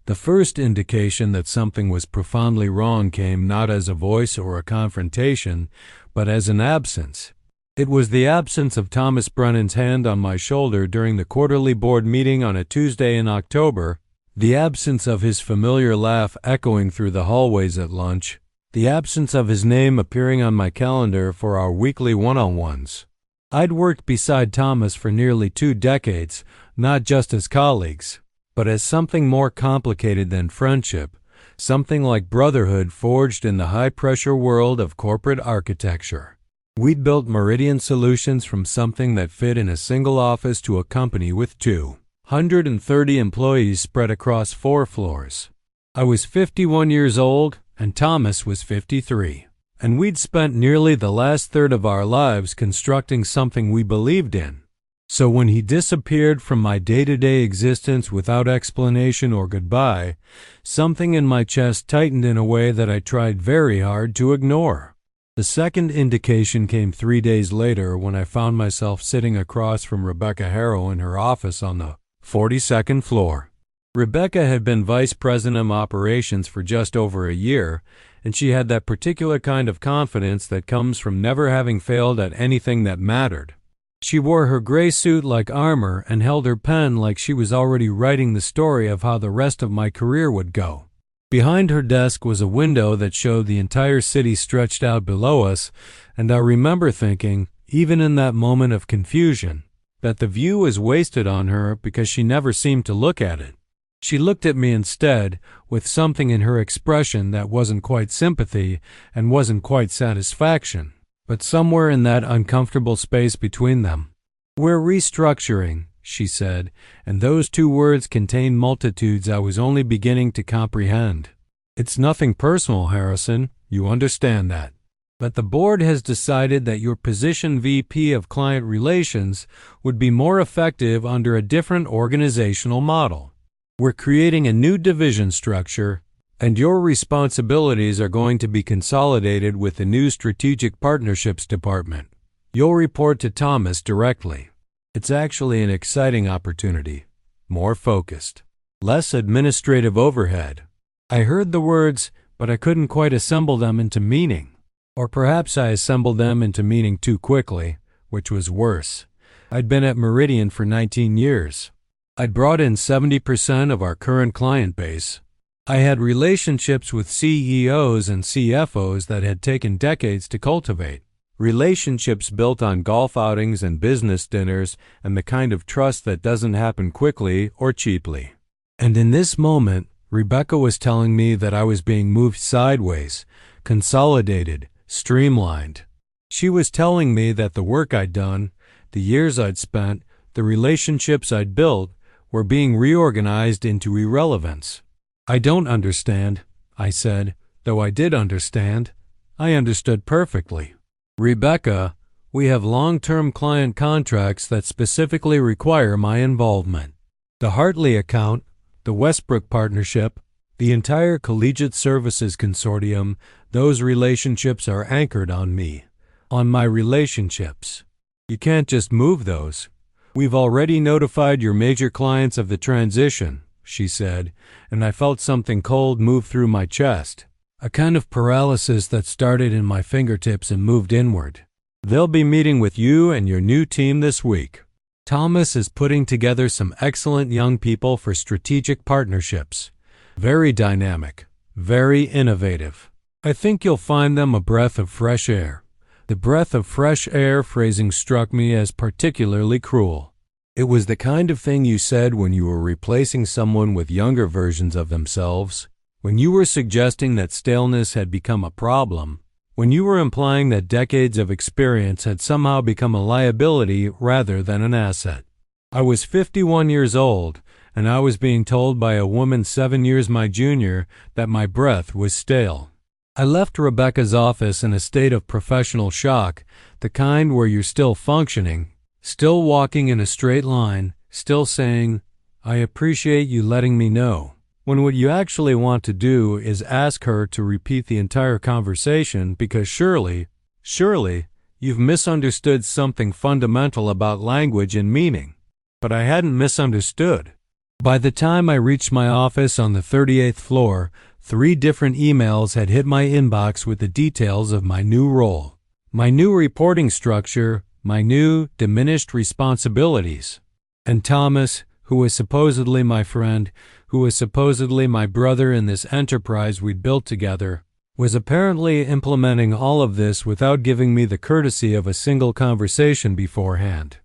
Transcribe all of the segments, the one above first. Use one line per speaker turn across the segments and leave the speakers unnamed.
The first indication that something was profoundly wrong came not as a voice or a confrontation, but as an absence. It was the absence of Thomas Brennan's hand on my shoulder during the quarterly board meeting on a Tuesday in October, the absence of his familiar laugh echoing through the hallways at lunch, the absence of his name appearing on my calendar for our weekly one-on-ones. I'd worked beside Thomas for nearly 2 decades, not just as colleagues, but as something more complicated than friendship, something like brotherhood forged in the high-pressure world of corporate architecture. We'd built Meridian solutions from something that fit in a single office to a company with 230 employees spread across 4 floors. I was 51 years old, and Thomas was 53, and we'd spent nearly the last third of our lives constructing something we believed in. So when he disappeared from my day-to-day existence without explanation or goodbye, something in my chest tightened in a way that I tried very hard to ignore. The second indication came 3 days later when I found myself sitting across from Rebecca Harrow in her office on the 42nd floor. Rebecca had been vice president of operations for just over a year, and she had that particular kind of confidence that comes from never having failed at anything that mattered. She wore her gray suit like armor and held her pen like she was already writing the story of how the rest of my career would go. Behind her desk was a window that showed the entire city stretched out below us, and I remember thinking, even in that moment of confusion, that the view was wasted on her because she never seemed to look at it. She looked at me instead, with something in her expression that wasn't quite sympathy and wasn't quite satisfaction, but somewhere in that uncomfortable space between them. "We're restructuring," she said, and those 2 words contained multitudes I was only beginning to comprehend. "It's nothing personal, Harrison, you understand that. But the board has decided that your position VP of Client Relations would be more effective under a different organizational model. We're creating a new division structure, and your responsibilities are going to be consolidated with the new Strategic Partnerships Department. You'll report to Thomas directly. It's actually an exciting opportunity, more focused, less administrative overhead." I heard the words, but I couldn't quite assemble them into meaning. Or perhaps I assembled them into meaning too quickly, which was worse. I'd been at Meridian for 19 years. I'd brought in 70% of our current client base. I had relationships with CEOs and CFOs that had taken decades to cultivate. Relationships built on golf outings and business dinners and the kind of trust that doesn't happen quickly or cheaply. And in this moment, Rebecca was telling me that I was being moved sideways, consolidated, streamlined. She was telling me that the work I'd done, the years I'd spent, the relationships I'd built, were being reorganized into irrelevance. "I don't understand," I said, though I did understand. I understood perfectly. "Rebecca, we have long-term client contracts that specifically require my involvement. The Hartley account, the Westbrook partnership, the entire Collegiate Services Consortium, those relationships are anchored on me, on my relationships. You can't just move those. We've already notified your major clients of the transition," she said, and I felt something cold move through my chest, a kind of paralysis that started in my fingertips and moved inward. "They'll be meeting with you and your new team this week. Thomas is putting together some excellent young people for strategic partnerships. Very dynamic, very innovative. I think you'll find them a breath of fresh air." The breath of fresh air phrasing struck me as particularly cruel. It was the kind of thing you said when you were replacing someone with younger versions of themselves, when you were suggesting that staleness had become a problem, when you were implying that decades of experience had somehow become a liability rather than an asset. I was 51 years old, and I was being told by a woman 7 years my junior that my breath was stale. I left Rebecca's office in a state of professional shock, the kind where you're still functioning, still walking in a straight line, still saying, "I appreciate you letting me know," when what you actually want to do is ask her to repeat the entire conversation because surely, you've misunderstood something fundamental about language and meaning. But I hadn't misunderstood. By the time I reached my office on the 38th floor, 3 different emails had hit my inbox with the details of my new role, my new reporting structure, my new diminished responsibilities. And Thomas, who was supposedly my friend, who was supposedly my brother in this enterprise we'd built together, was apparently implementing all of this without giving me the courtesy of a single conversation beforehand.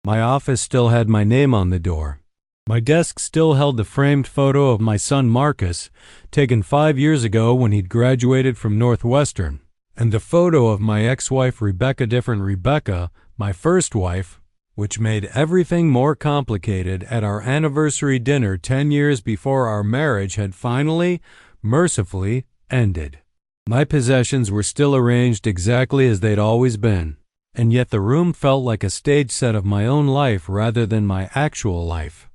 My office still had my name on the door. My desk still held the framed photo of my son Marcus, taken 5 years ago when he'd graduated from Northwestern, and the photo of my ex-wife Rebecca, my first wife, which made everything more complicated at our anniversary dinner 10 years before our marriage had finally, mercifully, ended. My possessions were still arranged exactly as they'd always been, and yet the room felt like a stage set of my own life rather than my actual life.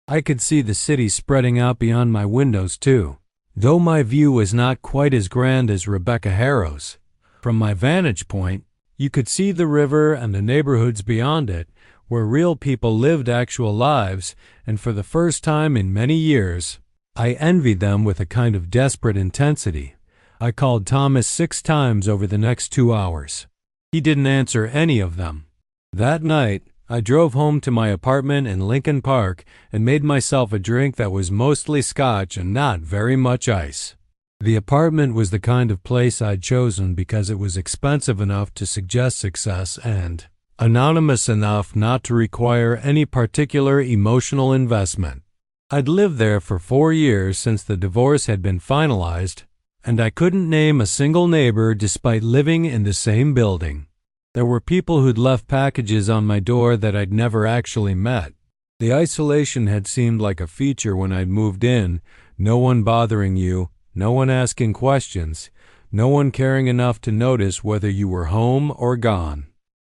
I could see the city spreading out beyond my windows, too, though my view was not quite as grand as Rebecca Harrow's. From my vantage point, you could see the river and the neighborhoods beyond it, where real people lived actual lives, and for the first time in many years, I envied them with a kind of desperate intensity. I called Thomas 6 times over the next 2 hours. He didn't answer any of them. That night, I drove home to my apartment in Lincoln Park and made myself a drink that was mostly scotch and not very much ice. The apartment was the kind of place I'd chosen because it was expensive enough to suggest success and anonymous enough not to require any particular emotional investment. I'd lived there for 4 years since the divorce had been finalized, and I couldn't name a single neighbor despite living in the same building. There were people who'd left packages on my door that I'd never actually met. The isolation had seemed like a feature when I'd moved in, no one bothering you, no one asking questions, no one caring enough to notice whether you were home or gone.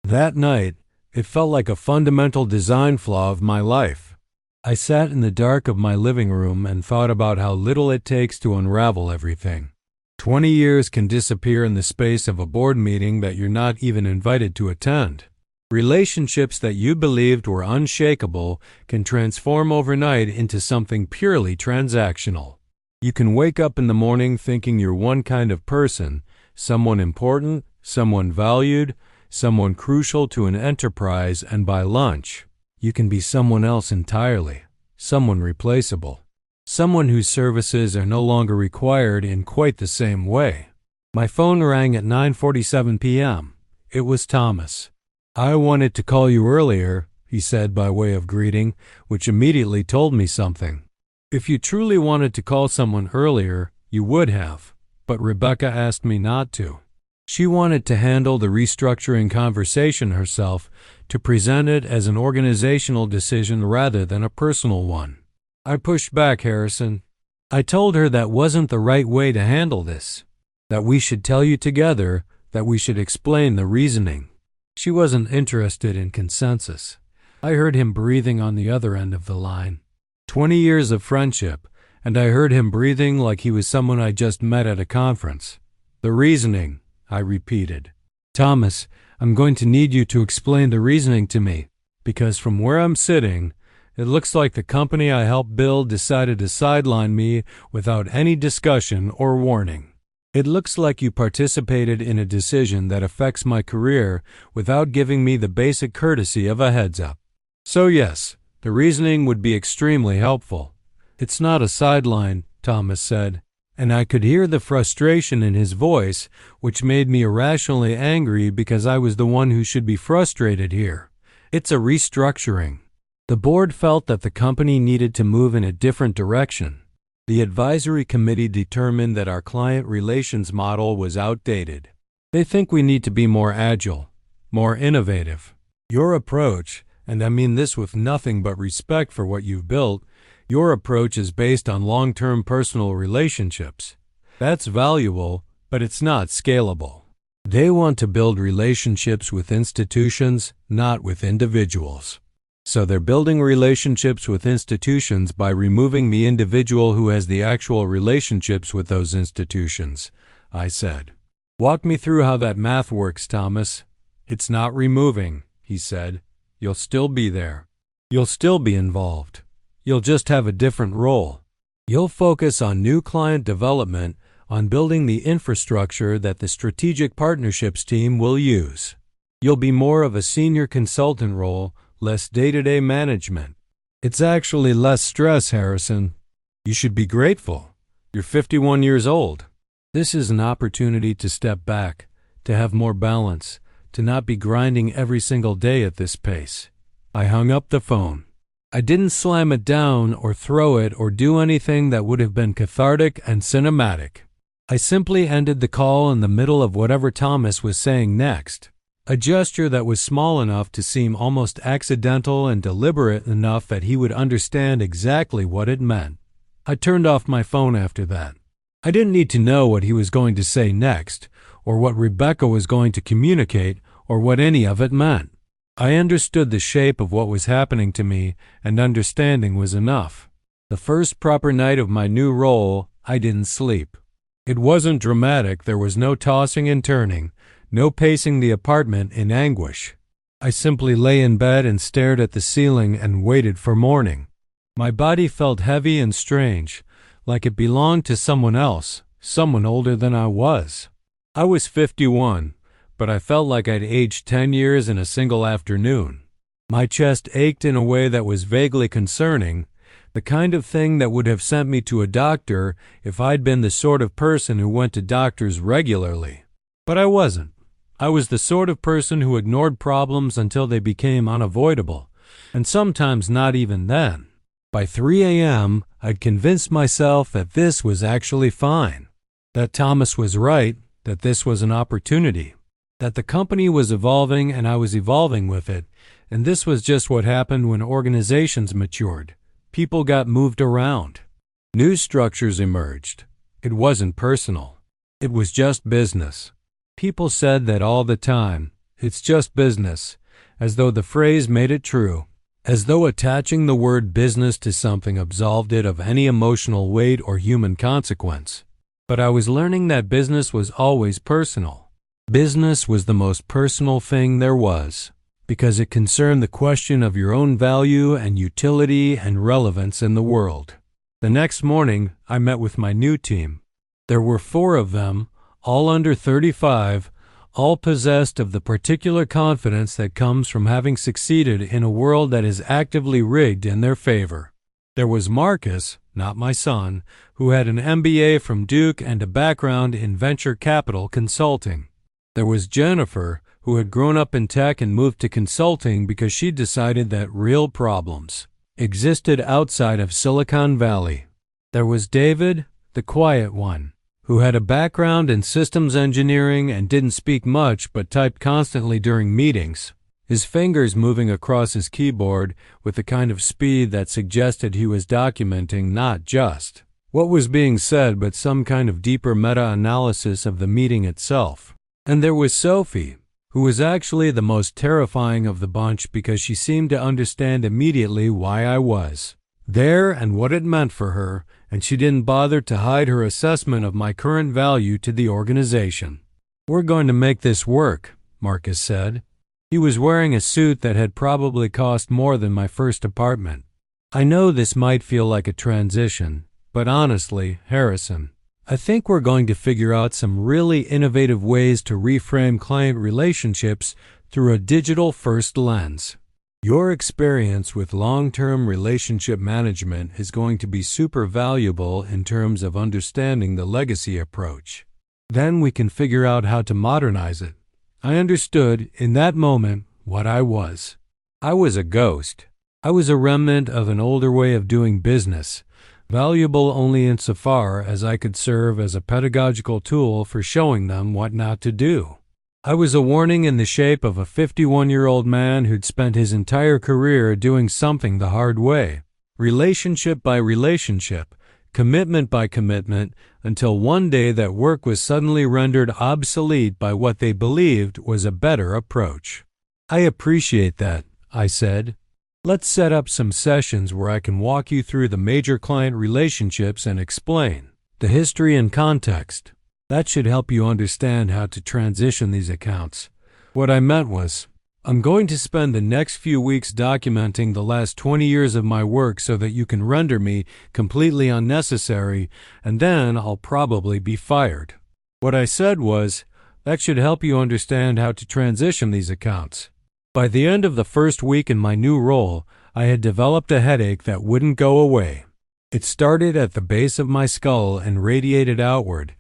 That night, it felt like a fundamental design flaw of my life. I sat in the dark of my living room and thought about how little it takes to unravel everything. 20 years can disappear in the space of a board meeting that you're not even invited to attend. Relationships that you believed were unshakable can transform overnight into something purely transactional. You can wake up in the morning thinking you're one kind of person, someone important, someone valued, someone crucial to an enterprise, and by lunch, you can be someone else entirely, someone replaceable. Someone whose services are no longer required in quite the same way. My phone rang at 9:47 p.m. It was Thomas. "I wanted to call you earlier," he said by way of greeting, which immediately told me something. If you truly wanted to call someone earlier, you would have, but Rebecca asked me not to. She wanted to handle the restructuring conversation herself, to present it as an organizational decision rather than a personal one. I pushed back, Harrison. I told her that wasn't the right way to handle this, that we should tell you together, that we should explain the reasoning. She wasn't interested in consensus. I heard him breathing on the other end of the line. 20 years of friendship, and I heard him breathing like he was someone I just met at a conference. "The reasoning," I repeated. "Thomas, I'm going to need you to explain the reasoning to me, because from where I'm sitting, it looks like the company I helped build decided to sideline me without any discussion or warning. It looks like you participated in a decision that affects my career without giving me the basic courtesy of a heads-up. So yes, the reasoning would be extremely helpful." "It's not a sideline," Thomas said, and I could hear the frustration in his voice, which made me irrationally angry because I was the one who should be frustrated here. "It's a restructuring." The board felt that the company needed to move in a different direction. The advisory committee determined that our client relations model was outdated. They think we need to be more agile, more innovative. Your approach, and I mean this with nothing but respect for what you've built, your approach is based on long-term personal relationships. That's valuable, but it's not scalable. They want to build relationships with institutions, not with individuals. So they're building relationships with institutions by removing the individual who has the actual relationships with those institutions, I said. "Walk me through how that math works, Thomas." "It's not removing," he said. "You'll still be there. You'll still be involved. You'll just have a different role. You'll focus on new client development, on building the infrastructure that the strategic partnerships team will use. You'll be more of a senior consultant role, less day-to-day management. It's actually less stress, Harrison. You should be grateful. You're 51 years old. This is an opportunity to step back, to have more balance, to not be grinding every single day at this pace. I hung up the phone. I didn't slam it down or throw it or do anything that would have been cathartic and cinematic. I simply ended the call in the middle of whatever Thomas was saying next, a gesture that was small enough to seem almost accidental and deliberate enough that he would understand exactly what it meant. I turned off my phone after that. I didn't need to know what he was going to say next, or what Rebecca was going to communicate, or what any of it meant. I understood the shape of what was happening to me, and understanding was enough. The first proper night of my new role, I didn't sleep. It wasn't dramatic. There was no tossing and turning, no pacing the apartment in anguish. I simply lay in bed and stared at the ceiling and waited for morning. My body felt heavy and strange, like it belonged to someone else, someone older than I was. I was 51. But I felt like I'd aged 10 years in a single afternoon. My chest ached in a way that was vaguely concerning, the kind of thing that would have sent me to a doctor if I'd been the sort of person who went to doctors regularly. But I wasn't. I was the sort of person who ignored problems until they became unavoidable, and sometimes not even then. By 3 a.m., I'd convinced myself that this was actually fine, that Thomas was right, that this was an opportunity, that the company was evolving and I was evolving with it, and this was just what happened when organizations matured. People got moved around. New structures emerged. It wasn't personal. It was just business. People said that all the time. It's just business, as though the phrase made it true, as though attaching the word business to something absolved it of any emotional weight or human consequence. But I was learning that business was always personal. Business was the most personal thing there was, because it concerned the question of your own value and utility and relevance in the world. The next morning, I met with my new team. There were 4 of them, all under 35, all possessed of the particular confidence that comes from having succeeded in a world that is actively rigged in their favor. There was Marcus, not my son, who had an MBA from Duke and a background in venture capital consulting. There was Jennifer, who had grown up in tech and moved to consulting because she decided that real problems existed outside of Silicon Valley. There was David, the quiet one, who had a background in systems engineering and didn't speak much but typed constantly during meetings, his fingers moving across his keyboard with the kind of speed that suggested he was documenting not just what was being said but some kind of deeper meta-analysis of the meeting itself. And there was Sophie, who was actually the most terrifying of the bunch because she seemed to understand immediately why I was there and what it meant for her, and she didn't bother to hide her assessment of my current value to the organization. "We're going to make this work," Marcus said. He was wearing a suit that had probably cost more than my first apartment. I know this might feel like a transition, but honestly, Harrison, I think we're going to figure out some really innovative ways to reframe client relationships through a digital-first lens. Your experience with long-term relationship management is going to be super valuable in terms of understanding the legacy approach. Then we can figure out how to modernize it. I understood, in that moment, what I was. I was a ghost. I was a remnant of an older way of doing business, valuable only insofar as I could serve as a pedagogical tool for showing them what not to do. I was a warning in the shape of a 51-year-old man who'd spent his entire career doing something the hard way, relationship by relationship, commitment by commitment, until one day that work was suddenly rendered obsolete by what they believed was a better approach. "I appreciate that," I said. "Let's set up some sessions where I can walk you through the major client relationships and explain the history and context. That should help you understand how to transition these accounts." What I meant was, I'm going to spend the next few weeks documenting the last 20 years of my work so that you can render me completely unnecessary, and then I'll probably be fired. What I said was, that should help you understand how to transition these accounts. By the end of the first week in my new role, I had developed a headache that wouldn't go away. It started at the base of my skull and radiated outward,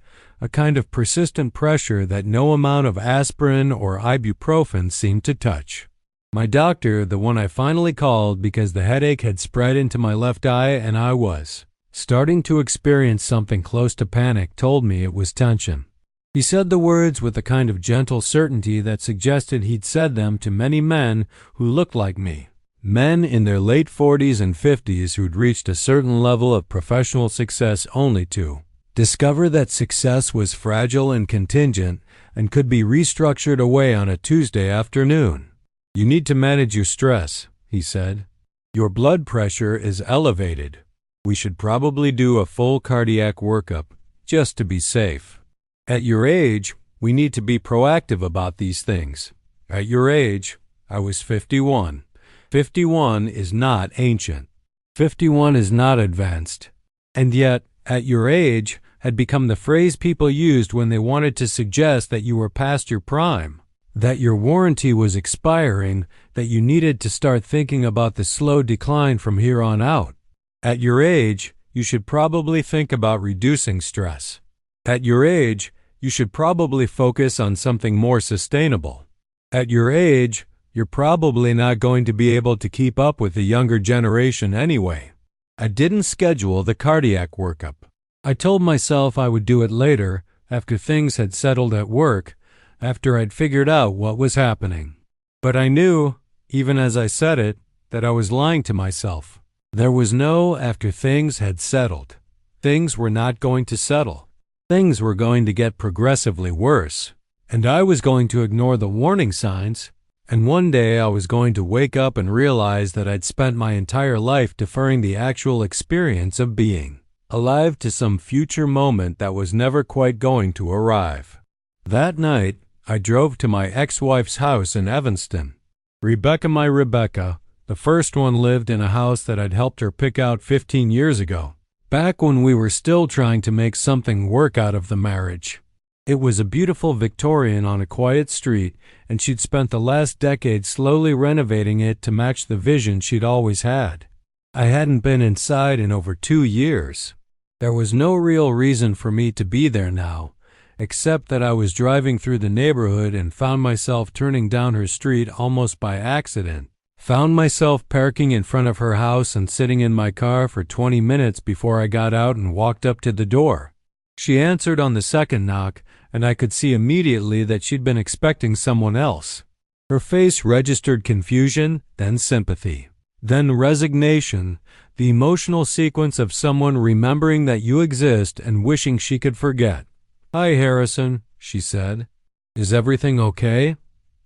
a kind of persistent pressure that no amount of aspirin or ibuprofen seemed to touch. My doctor, the one I finally called because the headache had spread into my left eye and I was starting to experience something close to panic, told me it was tension. He said the words with a kind of gentle certainty that suggested he'd said them to many men who looked like me. Men in their late 40s and 50s who'd reached a certain level of professional success only to discover that success was fragile and contingent and could be restructured away on a Tuesday afternoon. You need to manage your stress, he said. Your blood pressure is elevated. We should probably do a full cardiac workup, just to be safe. At your age, we need to be proactive about these things. At your age, I was 51. 51 is not ancient. 51 is not advanced. And yet, at your age had become the phrase people used when they wanted to suggest that you were past your prime, that your warranty was expiring, that you needed to start thinking about the slow decline from here on out. At your age, you should probably think about reducing stress. At your age, you should probably focus on something more sustainable. At your age, you're probably not going to be able to keep up with the younger generation anyway. I didn't schedule the cardiac workup. I told myself I would do it later, after things had settled at work, after I'd figured out what was happening. But I knew, even as I said it, that I was lying to myself. There was no after things had settled. Things were not going to settle. Things were going to get progressively worse. And I was going to ignore the warning signs. And one day I was going to wake up and realize that I'd spent my entire life deferring the actual experience of being alive to some future moment that was never quite going to arrive. That night, I drove to my ex-wife's house in Evanston. My Rebecca, the first one, lived in a house that I'd helped her pick out 15 years ago, back when we were still trying to make something work out of the marriage. It was a beautiful Victorian on a quiet street, and she'd spent the last decade slowly renovating it to match the vision she'd always had. I hadn't been inside in over 2 years. There was no real reason for me to be there now, except that I was driving through the neighborhood and found myself turning down her street almost by accident. Found myself parking in front of her house and sitting in my car for 20 minutes before I got out and walked up to the door. She answered on the second knock, and I could see immediately that she'd been expecting someone else. Her face registered confusion, then sympathy, then resignation, the emotional sequence of someone remembering that you exist and wishing she could forget. "Hi, Harrison," she said. "Is everything okay?"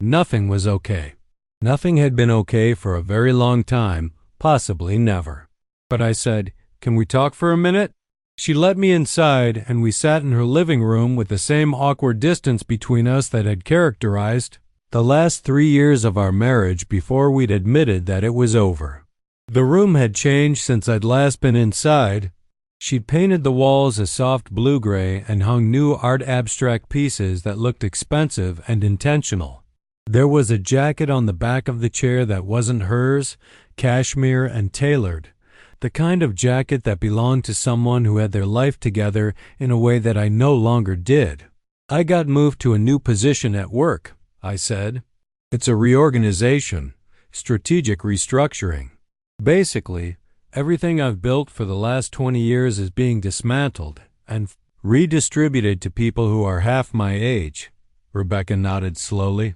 Nothing was okay. Nothing had been okay for a very long time, possibly never. But I said, "Can we talk for a minute?" She let me inside, and we sat in her living room with the same awkward distance between us that had characterized the last 3 years of our marriage before we'd admitted that it was over. The room had changed since I'd last been inside. She'd painted the walls a soft blue-gray and hung new art abstract pieces that looked expensive and intentional. There was a jacket on the back of the chair that wasn't hers, cashmere and tailored. The kind of jacket that belonged to someone who had their life together in a way that I no longer did. "I got moved to a new position at work," I said. "It's a reorganization, strategic restructuring. Basically, everything I've built for the last 20 years is being dismantled and redistributed to people who are half my age." Rebecca nodded slowly.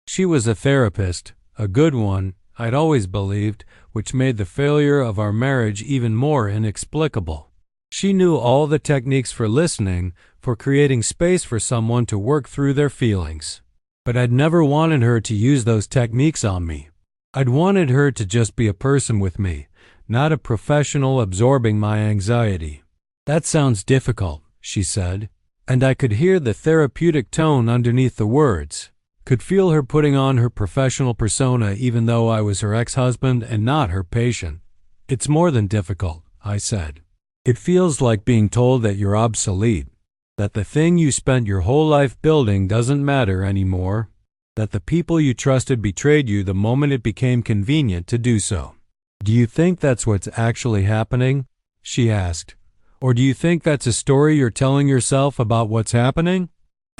She was a therapist, a good one, I'd always believed, which made the failure of our marriage even more inexplicable. She knew all the techniques for listening, for creating space for someone to work through their feelings. But I'd never wanted her to use those techniques on me. I'd wanted her to just be a person with me, not a professional absorbing my anxiety. "That sounds difficult," she said, and I could hear the therapeutic tone underneath the words. Could feel her putting on her professional persona even though I was her ex-husband and not her patient. It's more than difficult, I said. It feels like being told that you're obsolete, that the thing you spent your whole life building doesn't matter anymore, that the people you trusted betrayed you the moment it became convenient to do so. Do you think that's what's actually happening? She asked. Or do you think that's a story you're telling yourself about what's happening?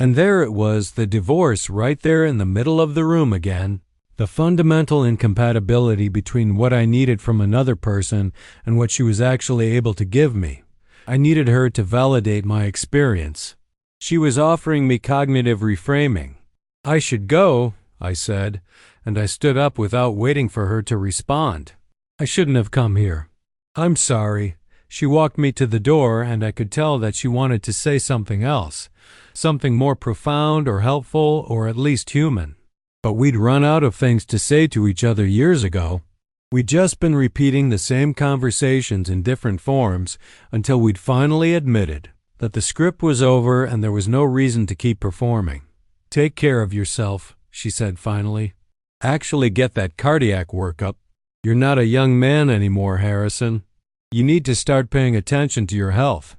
And there it was, the divorce right there in the middle of the room again. The fundamental incompatibility between what I needed from another person and what she was actually able to give me. I needed her to validate my experience. She was offering me cognitive reframing. I should go, I said, and I stood up without waiting for her to respond. I shouldn't have come here. I'm sorry. She walked me to the door, and I could tell that she wanted to say something else, something more profound or helpful or at least human. But we'd run out of things to say to each other years ago. We'd just been repeating the same conversations in different forms until we'd finally admitted that the script was over and there was no reason to keep performing. Take care of yourself, she said finally. Actually get that cardiac workup. You're not a young man anymore, Harrison. You need to start paying attention to your health.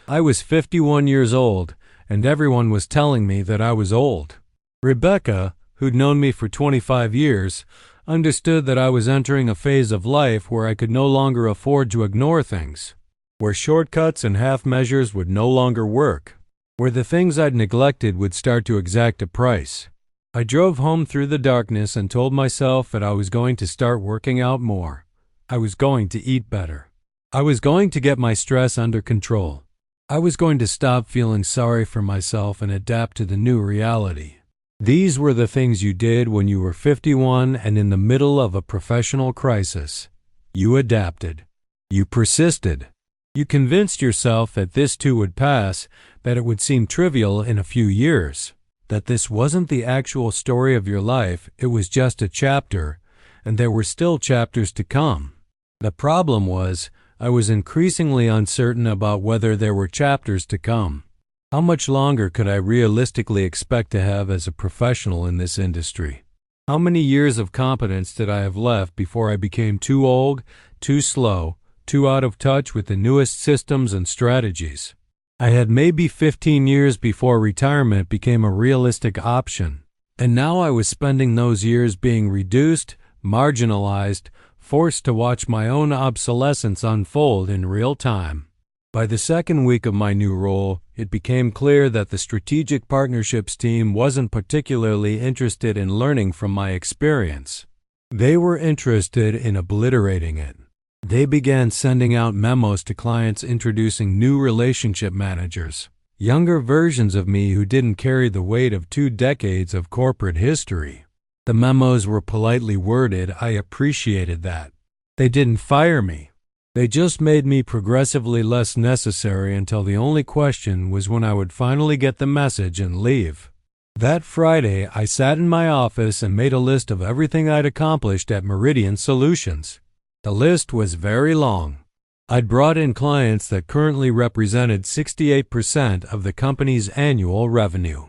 I was 51 years old, and everyone was telling me that I was old. Rebecca, who'd known me for 25 years, understood that I was entering a phase of life where I could no longer afford to ignore things, where shortcuts and half measures would no longer work, where the things I'd neglected would start to exact a price. I drove home through the darkness and told myself that I was going to start working out more. I was going to eat better. I was going to get my stress under control. I was going to stop feeling sorry for myself and adapt to the new reality. These were the things you did when you were 51 and in the middle of a professional crisis. You adapted. You persisted. You convinced yourself that this too would pass, that it would seem trivial in a few years, that this wasn't the actual story of your life, it was just a chapter, and there were still chapters to come. The problem was, I was increasingly uncertain about whether there were chapters to come. How much longer could I realistically expect to have as a professional in this industry? How many years of competence did I have left before I became too old, too slow, too out of touch with the newest systems and strategies? I had maybe 15 years before retirement became a realistic option, and now I was spending those years being reduced, marginalized, forced to watch my own obsolescence unfold in real time. By the second week of my new role, it became clear that the strategic partnerships team wasn't particularly interested in learning from my experience. They were interested in obliterating it. They began sending out memos to clients introducing new relationship managers, younger versions of me who didn't carry the weight of 2 decades of corporate history. The memos were politely worded. I appreciated that. They didn't fire me. They just made me progressively less necessary until the only question was when I would finally get the message and leave. That Friday, I sat in my office and made a list of everything I'd accomplished at Meridian Solutions. The list was very long. I'd brought in clients that currently represented 68% of the company's annual revenue.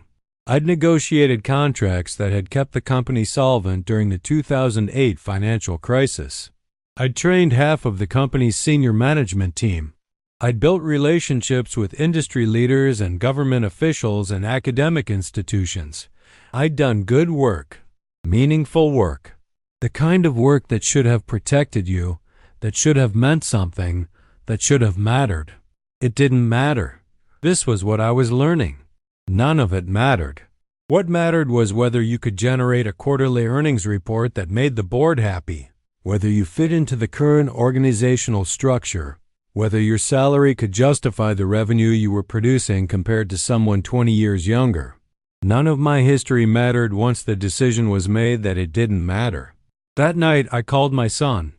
I'd negotiated contracts that had kept the company solvent during the 2008 financial crisis. I'd trained half of the company's senior management team. I'd built relationships with industry leaders and government officials and academic institutions. I'd done good work, meaningful work, the kind of work that should have protected you, that should have meant something, that should have mattered. It didn't matter. This was what I was learning. None of it mattered. What mattered was whether you could generate a quarterly earnings report that made the board happy, whether you fit into the current organizational structure, whether your salary could justify the revenue you were producing compared to someone 20 years younger. None of my history mattered once the decision was made that it didn't matter. That night, I called my son.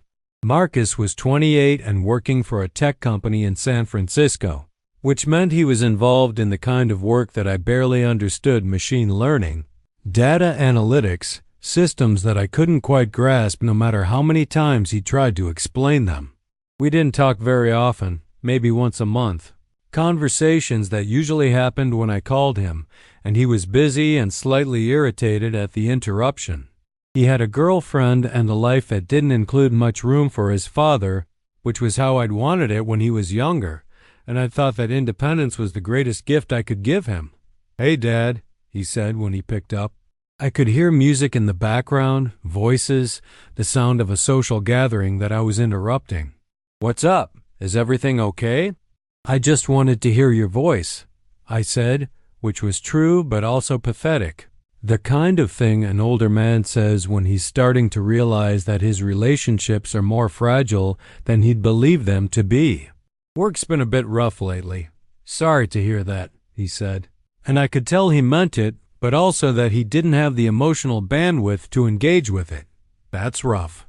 Marcus was 28 and working for a tech company in San Francisco, which meant he was involved in the kind of work that I barely understood: machine learning, data analytics, systems that I couldn't quite grasp no matter how many times he tried to explain them. We didn't talk very often, maybe once a month. Conversations that usually happened when I called him, and he was busy and slightly irritated at the interruption. He had a girlfriend and a life that didn't include much room for his father, which was how I'd wanted it when he was younger, and I thought that independence was the greatest gift I could give him. "Hey, Dad," he said when he picked up. I could hear music in the background, voices, the sound of a social gathering that I was interrupting. "What's up? Is everything okay?" "I just wanted to hear your voice," I said, which was true but also pathetic. The kind of thing an older man says when he's starting to realize that his relationships are more fragile than he'd believe them to be. "Work's been a bit rough lately. Sorry to hear that," he said. And I could tell he meant it, but also that he didn't have the emotional bandwidth to engage with it. "That's rough.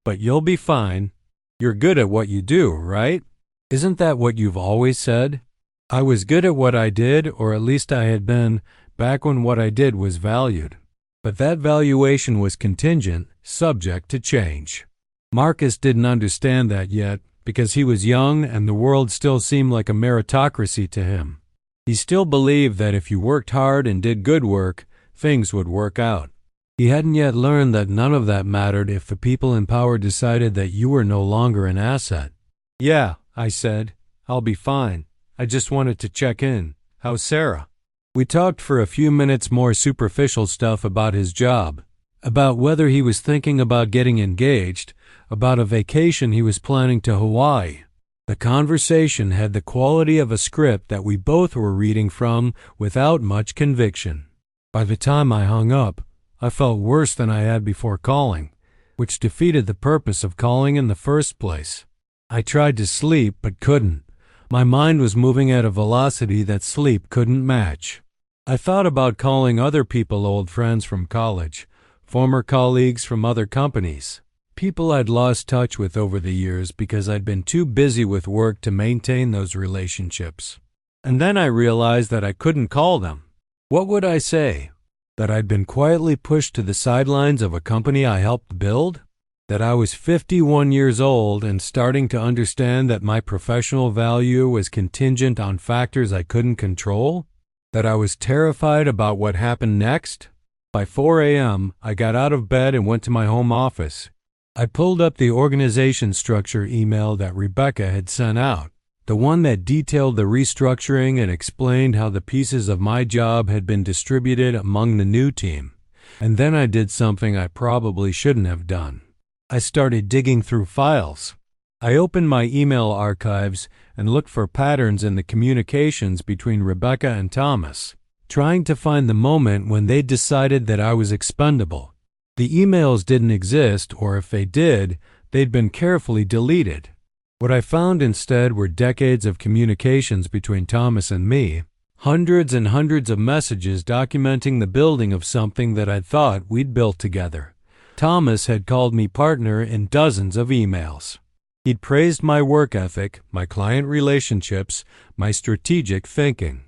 But you'll be fine. You're good at what you do, right? Isn't that what you've always said?" I was good at what I did, or at least I had been, back when what I did was valued. But that valuation was contingent, subject to change. Marcus didn't understand that yet, because he was young and the world still seemed like a meritocracy to him. He still believed that if you worked hard and did good work, things would work out. He hadn't yet learned that none of that mattered if the people in power decided that you were no longer an asset. "Yeah," I said, "I'll be fine. I just wanted to check in. How's Sarah?" We talked for a few minutes more superficial stuff about his job, about whether he was thinking about getting engaged, about a vacation he was planning to Hawaii. The conversation had the quality of a script that we both were reading from without much conviction. By the time I hung up, I felt worse than I had before calling, which defeated the purpose of calling in the first place. I tried to sleep but couldn't. My mind was moving at a velocity that sleep couldn't match. I thought about calling other people, old friends from college, former colleagues from other companies, people I'd lost touch with over the years because I'd been too busy with work to maintain those relationships. And then I realized that I couldn't call them. What would I say? That I'd been quietly pushed to the sidelines of a company I helped build? That I was 51 years old and starting to understand that my professional value was contingent on factors I couldn't control? That I was terrified about what happened next? By 4 a.m., I got out of bed and went to my home office. I pulled up the organization structure email that Rebecca had sent out, the one that detailed the restructuring and explained how the pieces of my job had been distributed among the new team. And then I did something I probably shouldn't have done. I started digging through files. I opened my email archives and looked for patterns in the communications between Rebecca and Thomas, trying to find the moment when they decided that I was expendable. The emails didn't exist, or if they did, they'd been carefully deleted. What I found instead were decades of communications between Thomas and me, hundreds and hundreds of messages documenting the building of something that I thought we'd built together. Thomas had called me partner in dozens of emails. He'd praised my work ethic, my client relationships, my strategic thinking.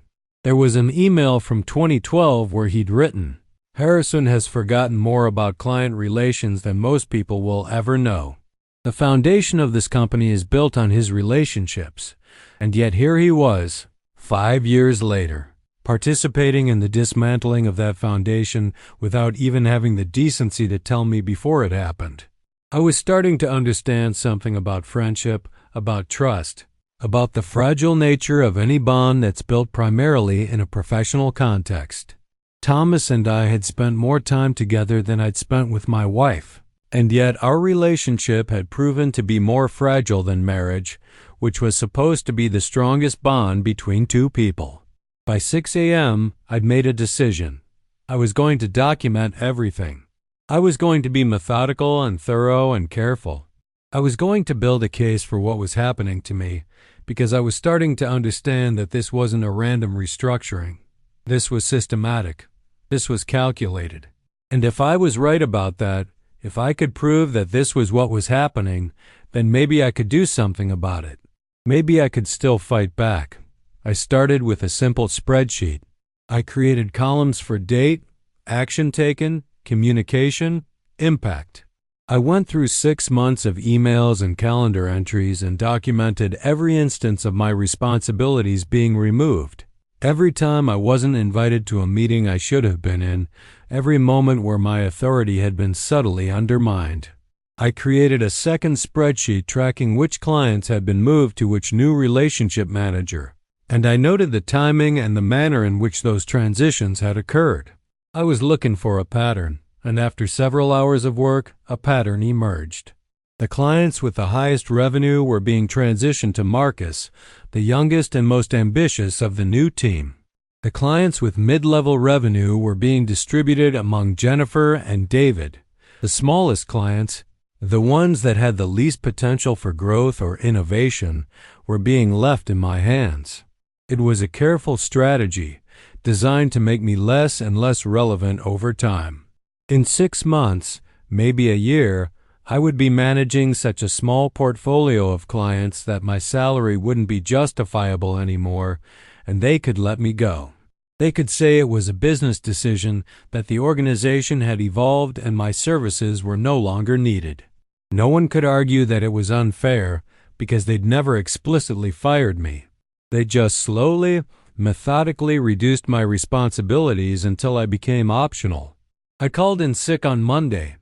There was an email from 2012 where he'd written, "Harrison has forgotten more about client relations than most people will ever know. The foundation of this company is built on his relationships, and yet here he was, 5 years later, participating in the dismantling of that foundation without even having the decency to tell me before it happened." I was starting to understand something about friendship, about trust, about the fragile nature of any bond that's built primarily in a professional context. Thomas and I had spent more time together than I'd spent with my wife, and yet our relationship had proven to be more fragile than marriage, which was supposed to be the strongest bond between two people. By 6 a.m., I'd made a decision. I was going to document everything. I was going to be methodical and thorough and careful. I was going to build a case for what was happening to me, because I was starting to understand that this wasn't a random restructuring. This was systematic. This was calculated. And if I was right about that, if I could prove that this was what was happening, then maybe I could do something about it. Maybe I could still fight back. I started with a simple spreadsheet. I created columns for date, action taken, communication, impact. I went through 6 months of emails and calendar entries and documented every instance of my responsibilities being removed. Every time I wasn't invited to a meeting I should have been in, every moment where my authority had been subtly undermined. I created a second spreadsheet tracking which clients had been moved to which new relationship manager, and I noted the timing and the manner in which those transitions had occurred. I was looking for a pattern, and after several hours of work, a pattern emerged. The clients with the highest revenue were being transitioned to Marcus, the youngest and most ambitious of the new team. The clients with mid-level revenue were being distributed among Jennifer and David. The smallest clients, the ones that had the least potential for growth or innovation, were being left in my hands. It was a careful strategy designed to make me less and less relevant over time. In 6 months, maybe a year, I would be managing such a small portfolio of clients that my salary wouldn't be justifiable anymore, and they could let me go. They could say it was a business decision, that the organization had evolved and my services were no longer needed. No one could argue that it was unfair because they'd never explicitly fired me. They just slowly, methodically reduced my responsibilities until I became optional. I called in sick on Monday.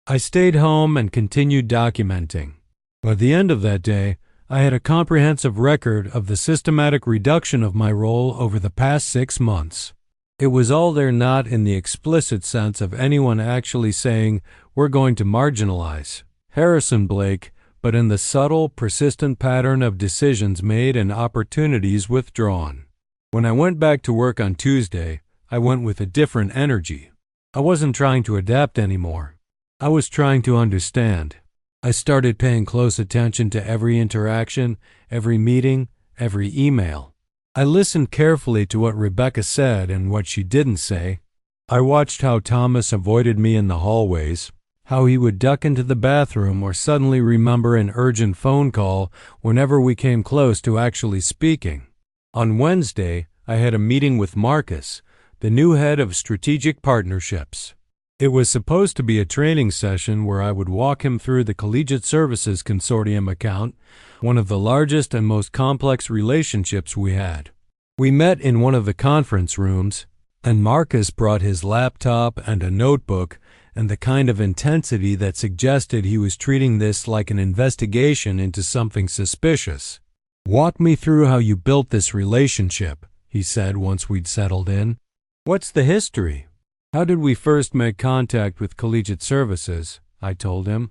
I stayed home and continued documenting. By the end of that day, I had a comprehensive record of the systematic reduction of my role over the past 6 months. It was all there, not in the explicit sense of anyone actually saying, "We're going to marginalize Harrison Blake," but in the subtle, persistent pattern of decisions made and opportunities withdrawn. When I went back to work on Tuesday, I went with a different energy. I wasn't trying to adapt anymore. I was trying to understand. I started paying close attention to every interaction, every meeting, every email. I listened carefully to what Rebecca said and what she didn't say. I watched how Thomas avoided me in the hallways, how he would duck into the bathroom or suddenly remember an urgent phone call whenever we came close to actually speaking. On Wednesday, I had a meeting with Marcus, the new head of strategic partnerships. It was supposed to be a training session where I would walk him through the Collegiate Services Consortium account, one of the largest and most complex relationships we had. We met in one of the conference rooms, and Marcus brought his laptop and a notebook and the kind of intensity that suggested he was treating this like an investigation into something suspicious. "Walk me through how you built this relationship," he said once we'd settled in. "What's the history? How did we first make contact with Collegiate Services?" I told him.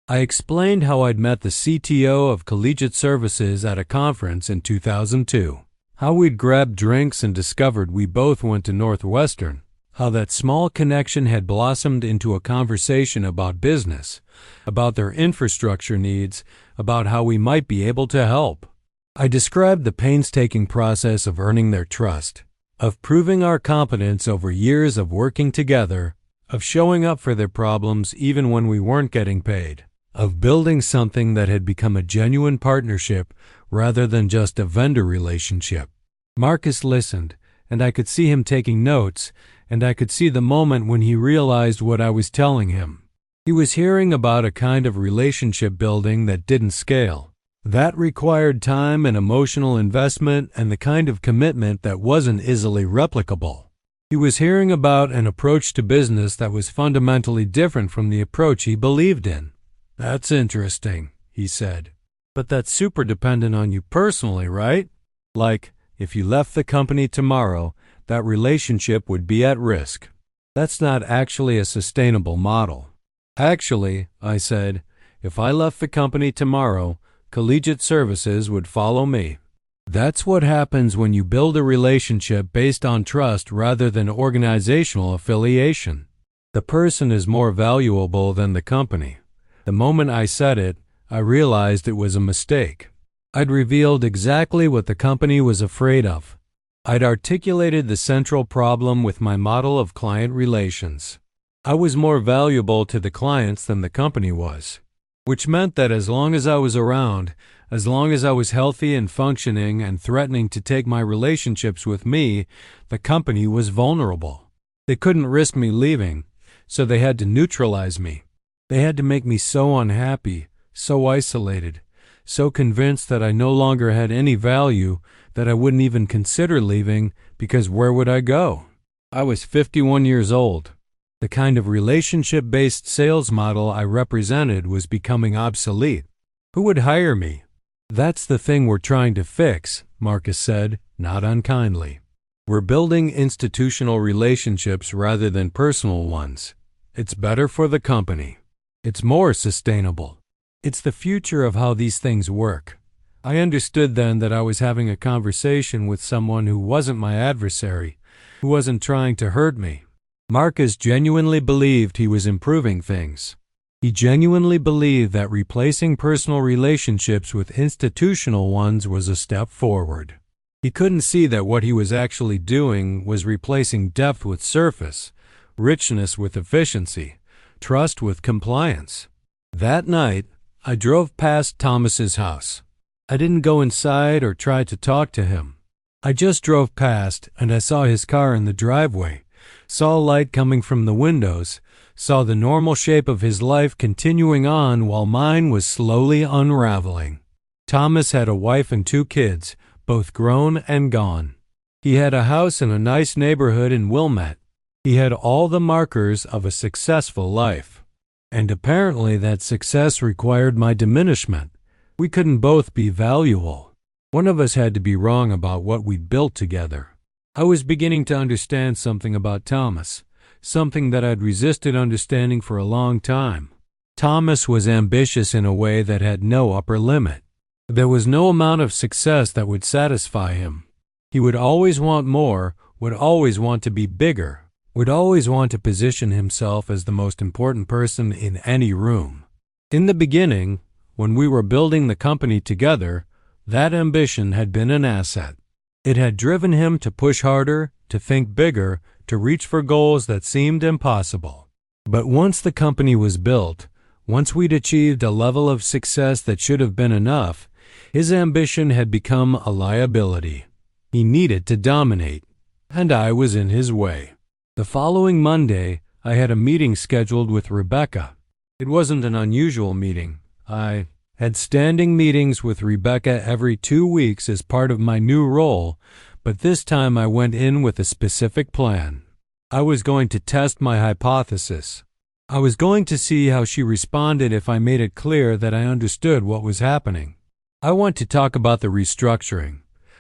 I explained how I'd met the CTO of Collegiate Services at a conference in 2002, how we'd grabbed drinks and discovered we both went to Northwestern, how that small connection had blossomed into a conversation about business, about their infrastructure needs, about how we might be able to help. I described the painstaking process of earning their trust, of proving our competence over years of working together, of showing up for their problems even when we weren't getting paid, of building something that had become a genuine partnership rather than just a vendor relationship. Marcus listened, and I could see him taking notes, and I could see the moment when he realized what I was telling him. He was hearing about a kind of relationship building that didn't scale. That required time and emotional investment and the kind of commitment that wasn't easily replicable. He was hearing about an approach to business that was fundamentally different from the approach he believed in. "That's interesting," he said. "But that's super dependent on you personally, right? Like, if you left the company tomorrow, that relationship would be at risk. That's not actually a sustainable model." "Actually," I said, "if I left the company tomorrow, Collegiate Services would follow me. That's what happens when you build a relationship based on trust rather than organizational affiliation. The person is more valuable than the company." The moment I said it, I realized it was a mistake. I'd revealed exactly what the company was afraid of. I'd articulated the central problem with my model of client relations. I was more valuable to the clients than the company was, which meant that as long as I was around, as long as I was healthy and functioning and threatening to take my relationships with me, the company was vulnerable. They couldn't risk me leaving, so they had to neutralize me. They had to make me so unhappy, so isolated, so convinced that I no longer had any value that I wouldn't even consider leaving, because where would I go? I was 51 years old. The kind of relationship-based sales model I represented was becoming obsolete. Who would hire me? That's the thing we're trying to fix, Marcus said, not unkindly. We're building institutional relationships rather than personal ones. It's better for the company. It's more sustainable. It's the future of how these things work. I understood then that I was having a conversation with someone who wasn't my adversary, who wasn't trying to hurt me. Marcus genuinely believed he was improving things. He genuinely believed that replacing personal relationships with institutional ones was a step forward. He couldn't see that what he was actually doing was replacing depth with surface, richness with efficiency, trust with compliance. That night, I drove past Thomas's house. I didn't go inside or try to talk to him. I just drove past and I saw his car in the driveway, saw light coming from the windows, saw the normal shape of his life continuing on while mine was slowly unraveling. Thomas had a wife and 2 kids, both grown and gone. He had a house in a nice neighborhood in Wilmette. He had all the markers of a successful life. And apparently that success required my diminishment. We couldn't both be valuable. One of us had to be wrong about what we'd built together. I was beginning to understand something about Thomas, something that I'd resisted understanding for a long time. Thomas was ambitious in a way that had no upper limit. There was no amount of success that would satisfy him. He would always want more, would always want to be bigger, would always want to position himself as the most important person in any room. In the beginning, when we were building the company together, that ambition had been an asset. It had driven him to push harder, to think bigger, to reach for goals that seemed impossible. But once the company was built, once we'd achieved a level of success that should have been enough, his ambition had become a liability. He needed to dominate, and I was in his way. The following Monday, I had a meeting scheduled with Rebecca. It wasn't an unusual meeting. I had standing meetings with Rebecca every 2 weeks as part of my new role, but this time I went in with a specific plan. I was going to test my hypothesis. I was going to see how she responded if I made it clear that I understood what was happening. I want to talk about the restructuring,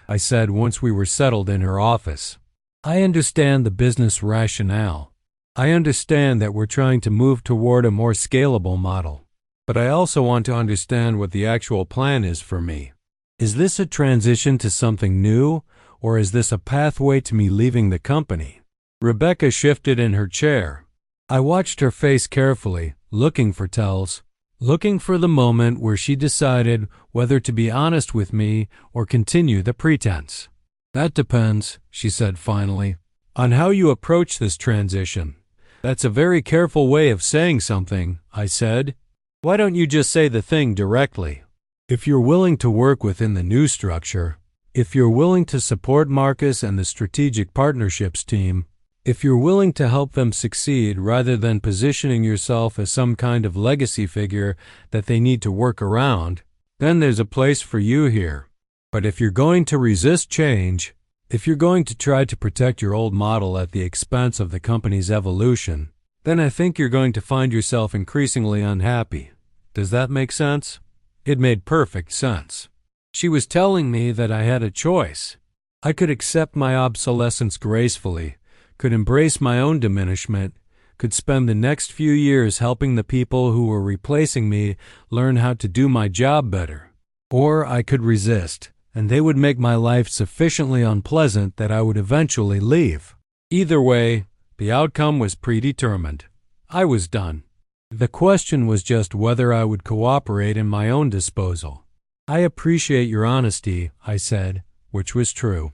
I said once we were settled in her office. I understand the business rationale. I understand that we're trying to move toward a more scalable model. But I also want to understand what the actual plan is for me. Is this a transition to something new, or is this a pathway to me leaving the company? Rebecca shifted in her chair. I watched her face carefully, looking for tells, looking for the moment where she decided whether to be honest with me or continue the pretense. That depends, she said finally, on how you approach this transition. That's a very careful way of saying something, I said. Why don't you just say the thing directly? If you're willing to work within the new structure, if you're willing to support Marcus and the strategic partnerships team, if you're willing to help them succeed rather than positioning yourself as some kind of legacy figure that they need to work around, then there's a place for you here. But if you're going to resist change, if you're going to try to protect your old model at the expense of the company's evolution, then I think you're going to find yourself increasingly unhappy. Does that make sense? It made perfect sense. She was telling me that I had a choice. I could accept my obsolescence gracefully, could embrace my own diminishment, could spend the next few years helping the people who were replacing me learn how to do my job better. Or I could resist, and they would make my life sufficiently unpleasant that I would eventually leave. Either way, the outcome was predetermined. I was done. The question was just whether I would cooperate in my own disposal. I appreciate your honesty, I said, which was true.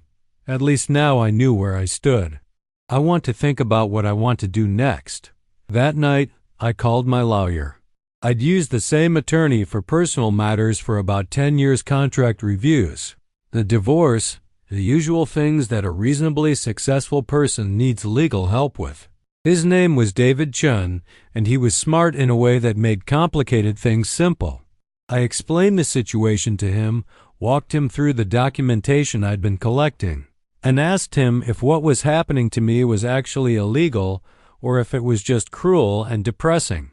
At least now I knew where I stood. I want to think about what I want to do next. That night, I called my lawyer. I'd used the same attorney for personal matters for about 10 years' contract reviews. The divorce, the usual things that a reasonably successful person needs legal help with. His name was David Chun, and he was smart in a way that made complicated things simple. I explained the situation to him, walked him through the documentation I'd been collecting, and asked him if what was happening to me was actually illegal or if it was just cruel and depressing.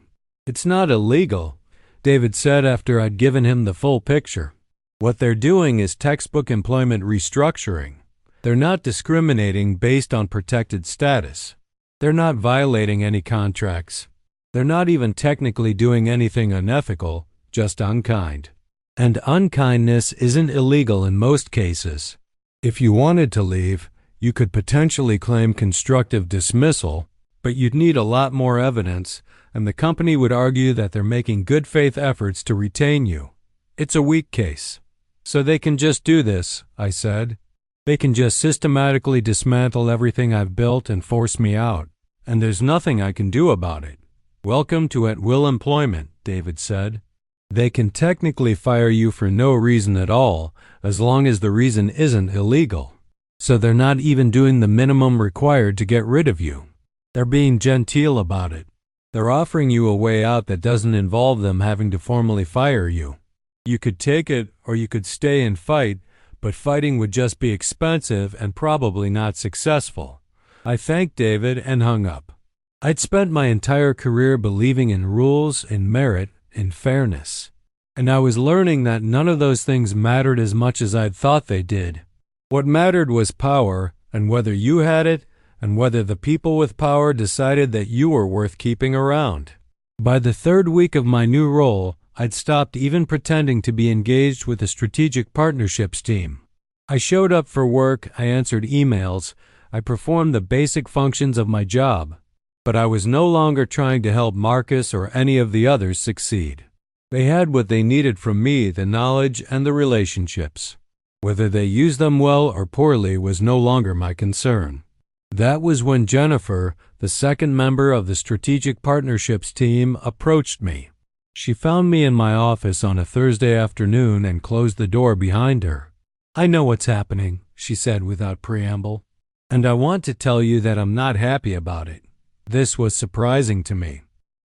"It's not illegal," David said after I'd given him the full picture. "What they're doing is textbook employment restructuring. They're not discriminating based on protected status. They're not violating any contracts. They're not even technically doing anything unethical, just unkind. And unkindness isn't illegal in most cases. If you wanted to leave, you could potentially claim constructive dismissal, but you'd need a lot more evidence, and the company would argue that they're making good faith efforts to retain you. It's a weak case. So they can just do this," I said. "They can just systematically dismantle everything I've built and force me out, and there's nothing I can do about it." "Welcome to at-will employment," David said. "They can technically fire you for no reason at all, as long as the reason isn't illegal. So they're not even doing the minimum required to get rid of you. They're being genteel about it. They're offering you a way out that doesn't involve them having to formally fire you. You could take it, or you could stay and fight, but fighting would just be expensive and probably not successful." I thanked David and hung up. I'd spent my entire career believing in rules, in merit, in fairness. And I was learning that none of those things mattered as much as I'd thought they did. What mattered was power, and whether you had it, and whether the people with power decided that you were worth keeping around. By the third week of my new role, I'd stopped even pretending to be engaged with the strategic partnerships team. I showed up for work, I answered emails, I performed the basic functions of my job, but I was no longer trying to help Marcus or any of the others succeed. They had what they needed from me, the knowledge and the relationships. Whether they used them well or poorly was no longer my concern. That was when Jennifer, the second member of the strategic partnerships team, approached me. She found me in my office on a Thursday afternoon and closed the door behind her. "I know what's happening," she said without preamble, "and I want to tell you that I'm not happy about it." This was surprising to me.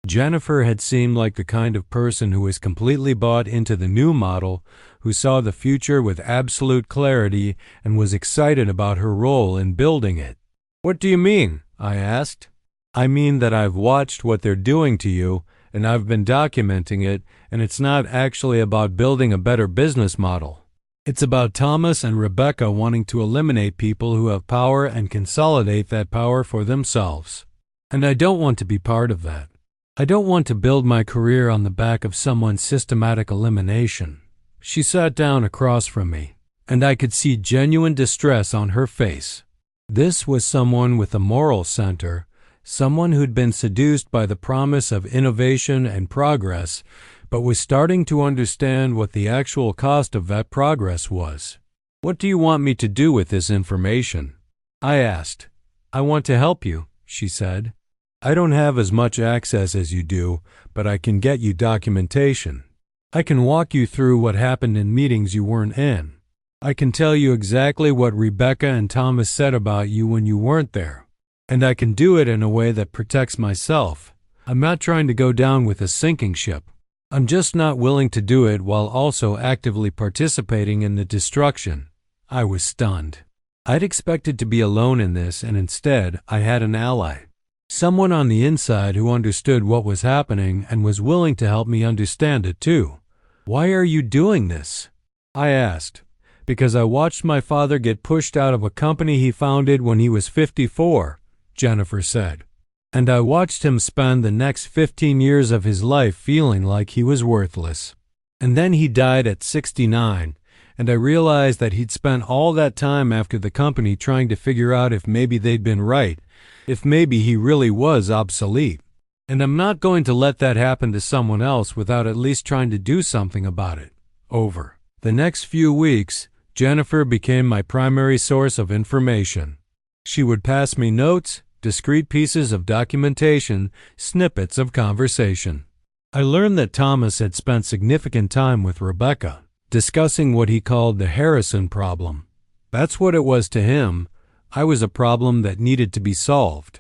Jennifer had seemed like the kind of person who was completely bought into the new model, who saw the future with absolute clarity and was excited about her role in building it. "What do you mean?" I asked. "I mean that I've watched what they're doing to you, and I've been documenting it, and it's not actually about building a better business model. It's about Thomas and Rebecca wanting to eliminate people who have power and consolidate that power for themselves. And I don't want to be part of that. I don't want to build my career on the back of someone's systematic elimination." She sat down across from me, and I could see genuine distress on her face. This was someone with a moral center, someone who'd been seduced by the promise of innovation and progress, but was starting to understand what the actual cost of that progress was. "What do you want me to do with this information?" I asked. "I want to help you," she said. "I don't have as much access as you do, but I can get you documentation. I can walk you through what happened in meetings you weren't in. I can tell you exactly what Rebecca and Thomas said about you when you weren't there. And I can do it in a way that protects myself. I'm not trying to go down with a sinking ship. I'm just not willing to do it while also actively participating in the destruction." I was stunned. I'd expected to be alone in this, and instead I had an ally. Someone on the inside who understood what was happening and was willing to help me understand it too. "Why are you doing this?" I asked. "Because I watched my father get pushed out of a company he founded when he was 54, Jennifer said. "And I watched him spend the next 15 years of his life feeling like he was worthless. And then he died at 69, and I realized that he'd spent all that time after the company trying to figure out if maybe they'd been right, if maybe he really was obsolete. And I'm not going to let that happen to someone else without at least trying to do something about it." Over the next few weeks, Jennifer became my primary source of information. She would pass me notes, discrete pieces of documentation, snippets of conversation. I learned that Thomas had spent significant time with Rebecca, discussing what he called the Harrison problem. That's what it was to him. I was a problem that needed to be solved.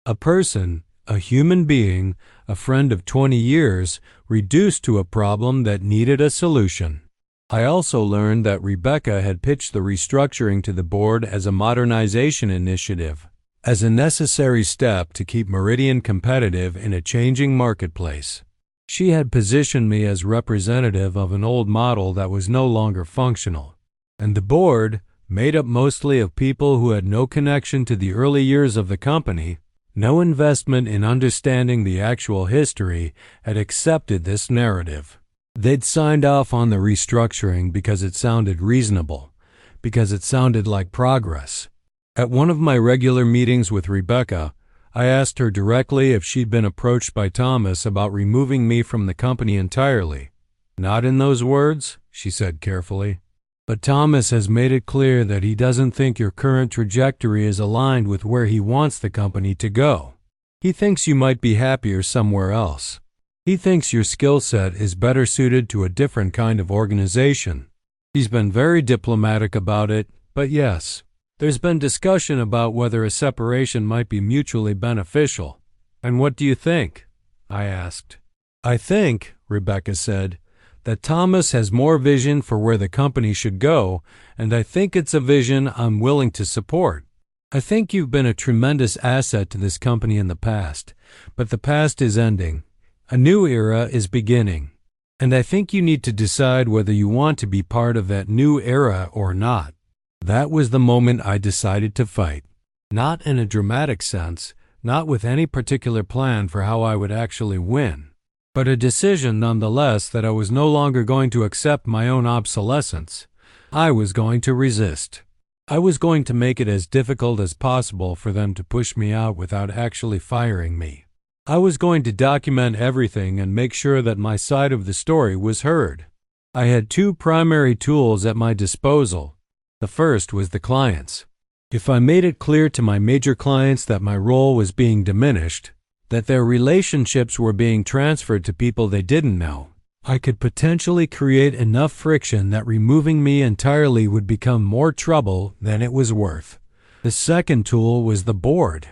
A person, a human being, a friend of 20 years, reduced to a problem that needed a solution. I also learned that Rebecca had pitched the restructuring to the board as a modernization initiative, as a necessary step to keep Meridian competitive in a changing marketplace. She had positioned me as representative of an old model that was no longer functional, and the board, made up mostly of people who had no connection to the early years of the company, no investment in understanding the actual history, had accepted this narrative. They'd signed off on the restructuring because it sounded reasonable, because it sounded like progress. At one of my regular meetings with Rebecca, I asked her directly if she'd been approached by Thomas about removing me from the company entirely. "Not in those words," she said carefully. "But Thomas has made it clear that he doesn't think your current trajectory is aligned with where he wants the company to go. He thinks you might be happier somewhere else. He thinks your skill set is better suited to a different kind of organization." He's been very diplomatic about it, but yes, there's been discussion about whether a separation might be mutually beneficial. "And what do you think?" I asked. "I think," Rebecca said, "that Thomas has more vision for where the company should go, and I think it's a vision I'm willing to support. I think you've been a tremendous asset to this company in the past, but the past is ending. A new era is beginning, and I think you need to decide whether you want to be part of that new era or not." That was the moment I decided to fight. Not in a dramatic sense, not with any particular plan for how I would actually win, but a decision nonetheless that I was no longer going to accept my own obsolescence. I was going to resist. I was going to make it as difficult as possible for them to push me out without actually firing me. I was going to document everything and make sure that my side of the story was heard. I had two primary tools at my disposal. The first was the clients. If I made it clear to my major clients that my role was being diminished, that their relationships were being transferred to people they didn't know, I could potentially create enough friction that removing me entirely would become more trouble than it was worth. The second tool was the board.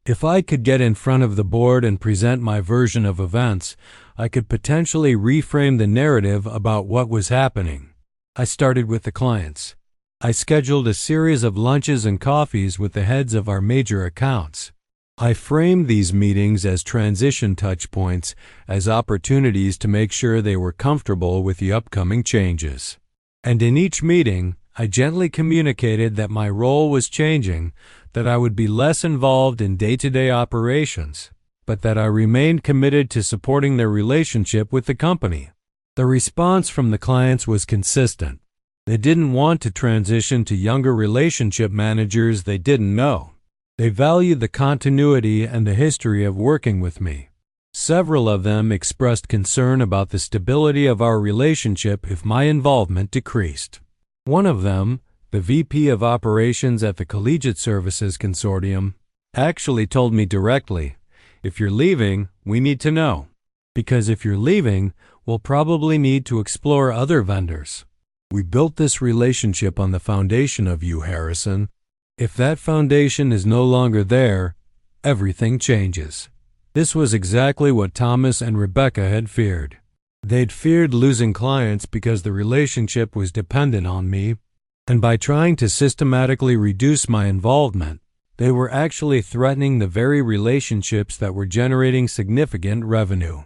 If I could get in front of the board and present my version of events, I could potentially reframe the narrative about what was happening. I started with the clients. I scheduled a series of lunches and coffees with the heads of our major accounts. I framed these meetings as transition touch points, as opportunities to make sure they were comfortable with the upcoming changes. And in each meeting, I gently communicated that my role was changing, that I would be less involved in day-to-day operations, but that I remained committed to supporting their relationship with the company. The response from the clients was consistent. They didn't want to transition to younger relationship managers they didn't know. They valued the continuity and the history of working with me. Several of them expressed concern about the stability of our relationship if my involvement decreased. One of them, the VP of Operations at the Collegiate Services Consortium, actually told me directly, "If you're leaving, we need to know. Because if you're leaving, we'll probably need to explore other vendors. We built this relationship on the foundation of you, Harrison. If that foundation is no longer there, everything changes." This was exactly what Thomas and Rebecca had feared. They'd feared losing clients because the relationship was dependent on me, and by trying to systematically reduce my involvement, they were actually threatening the very relationships that were generating significant revenue.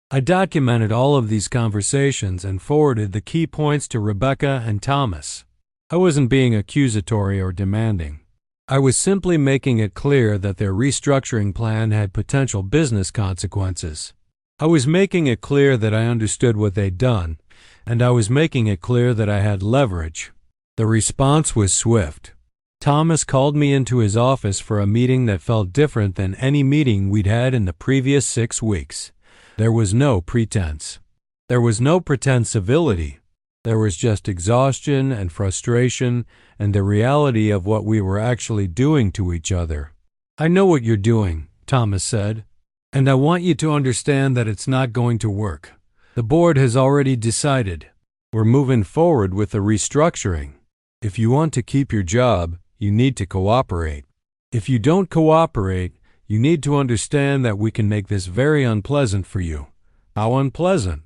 I documented all of these conversations and forwarded the key points to Rebecca and Thomas. I wasn't being accusatory or demanding. I was simply making it clear that their restructuring plan had potential business consequences. I was making it clear that I understood what they'd done, and I was making it clear that I had leverage. The response was swift. Thomas called me into his office for a meeting that felt different than any meeting we'd had in the previous 6 weeks. There was no pretense. There was no pretend civility. There was just exhaustion and frustration and the reality of what we were actually doing to each other. "I know what you're doing," Thomas said, "and I want you to understand that it's not going to work. The board has already decided. We're moving forward with the restructuring. If you want to keep your job, you need to cooperate. If you don't cooperate, You need to understand that we can make this very unpleasant for you." "How unpleasant?"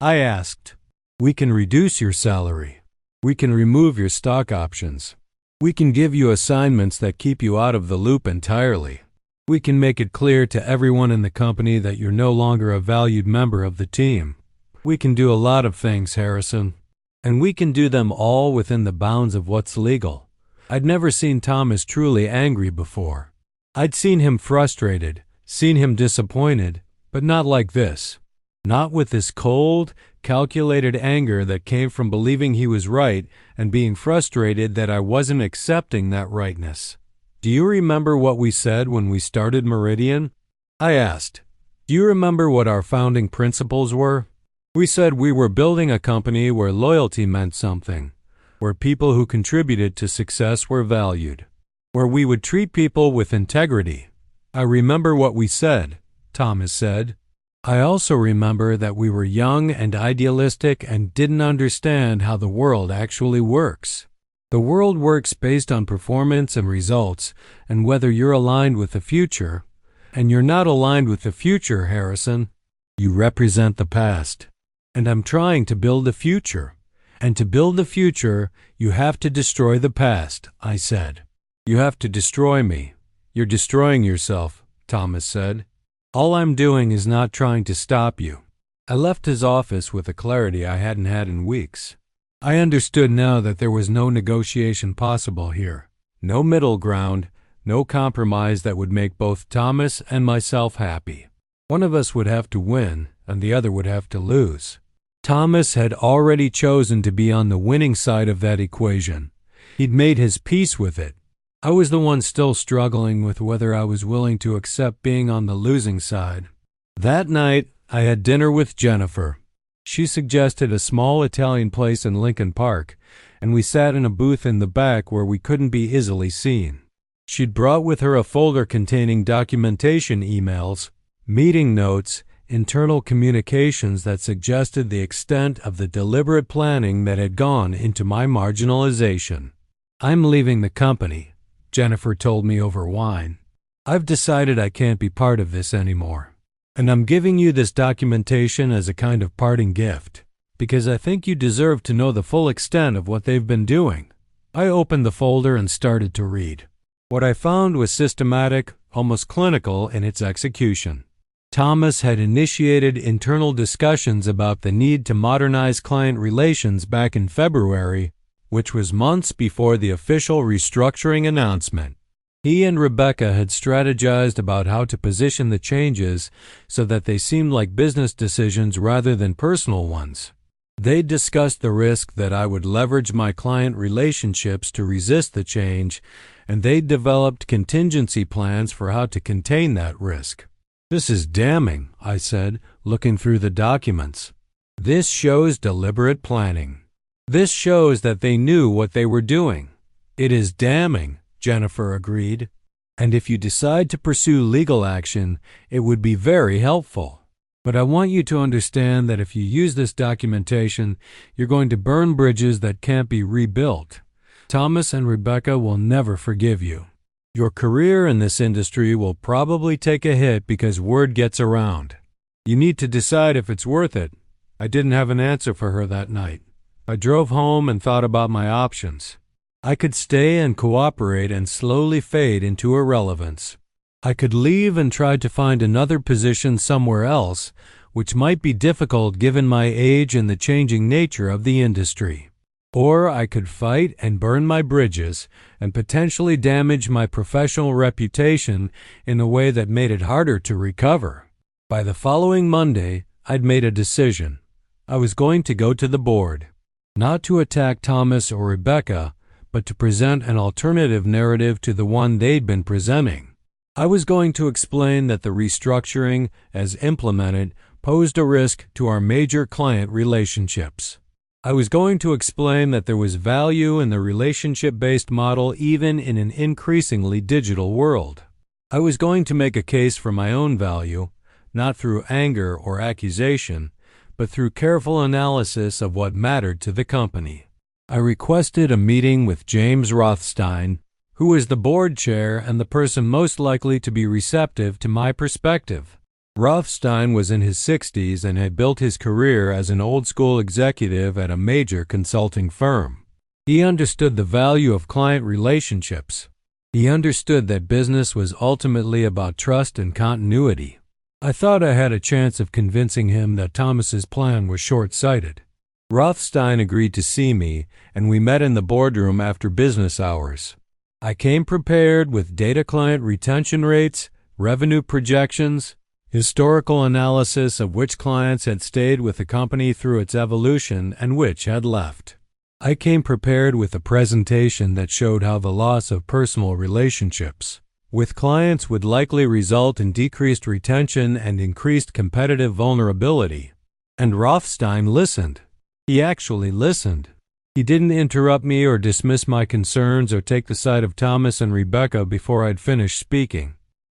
I asked. "We can reduce your salary. We can remove your stock options. We can give you assignments that keep you out of the loop entirely. We can make it clear to everyone in the company that you're no longer a valued member of the team. We can do a lot of things, Harrison. And we can do them all within the bounds of what's legal." I'd never seen Thomas truly angry before. I'd seen him frustrated, seen him disappointed, but not like this. Not with this cold, calculated anger that came from believing he was right and being frustrated that I wasn't accepting that rightness. "Do you remember what we said when we started Meridian?" I asked. "Do you remember what our founding principles were?" We said we were building a company where loyalty meant something, where people who contributed to success were valued, where we would treat people with integrity. "I remember what we said," Thomas said. "I also remember that we were young and idealistic and didn't understand how the world actually works. The world works based on performance and results and whether you're aligned with the future. And you're not aligned with the future, Harrison. You represent the past. And I'm trying to build the future. And to build the future, you have to destroy the past," I said. "You have to destroy me. You're destroying yourself," Thomas said. "All I'm doing is not trying to stop you." I left his office with a clarity I hadn't had in weeks. I understood now that there was no negotiation possible here. No middle ground, no compromise that would make both Thomas and myself happy. One of us would have to win, and the other would have to lose. Thomas had already chosen to be on the winning side of that equation. He'd made his peace with it. I was the one still struggling with whether I was willing to accept being on the losing side. That night, I had dinner with Jennifer. She suggested a small Italian place in Lincoln Park, and we sat in a booth in the back where we couldn't be easily seen. She'd brought with her a folder containing documentation emails, meeting notes, internal communications that suggested the extent of the deliberate planning that had gone into my marginalization. "I'm leaving the company," Jennifer told me over wine. "I've decided I can't be part of this anymore. And I'm giving you this documentation as a kind of parting gift, because I think you deserve to know the full extent of what they've been doing." I opened the folder and started to read. What I found was systematic, almost clinical in its execution. Thomas had initiated internal discussions about the need to modernize client relations back in February, which was months before the official restructuring announcement. He and Rebecca had strategized about how to position the changes so that they seemed like business decisions rather than personal ones. They discussed the risk that I would leverage my client relationships to resist the change, and they developed contingency plans for how to contain that risk. "This is damning," I said, looking through the documents. "This shows deliberate planning. This shows that they knew what they were doing." "It is damning," Jennifer agreed. "And if you decide to pursue legal action, it would be very helpful. But I want you to understand that if you use this documentation, you're going to burn bridges that can't be rebuilt. Thomas and Rebecca will never forgive you. Your career in this industry will probably take a hit because word gets around. You need to decide if it's worth it." I didn't have an answer for her that night. I drove home and thought about my options. I could stay and cooperate and slowly fade into irrelevance. I could leave and try to find another position somewhere else, which might be difficult given my age and the changing nature of the industry. Or I could fight and burn my bridges and potentially damage my professional reputation in a way that made it harder to recover. By the following Monday, I'd made a decision. I was going to go to the board, not to attack Thomas or Rebecca, but to present an alternative narrative to the one they'd been presenting. I was going to explain that the restructuring, as implemented, posed a risk to our major client relationships. I was going to explain that there was value in the relationship-based model even in an increasingly digital world. I was going to make a case for my own value, not through anger or accusation, but through careful analysis of what mattered to the company. I requested a meeting with James Rothstein, Who is the board chair and the person most likely to be receptive to my perspective? Rothstein was in his 60s and had built his career as an old-school executive at a major consulting firm. He understood the value of client relationships. He understood that business was ultimately about trust and continuity. I thought I had a chance of convincing him that Thomas's plan was short-sighted. Rothstein agreed to see me, and we met in the boardroom after business hours. I came prepared with data client retention rates, revenue projections, historical analysis of which clients had stayed with the company through its evolution and which had left. I came prepared with a presentation that showed how the loss of personal relationships with clients would likely result in decreased retention and increased competitive vulnerability. And Rothstein listened. He actually listened. He didn't interrupt me or dismiss my concerns or take the side of Thomas and Rebecca before I'd finished speaking.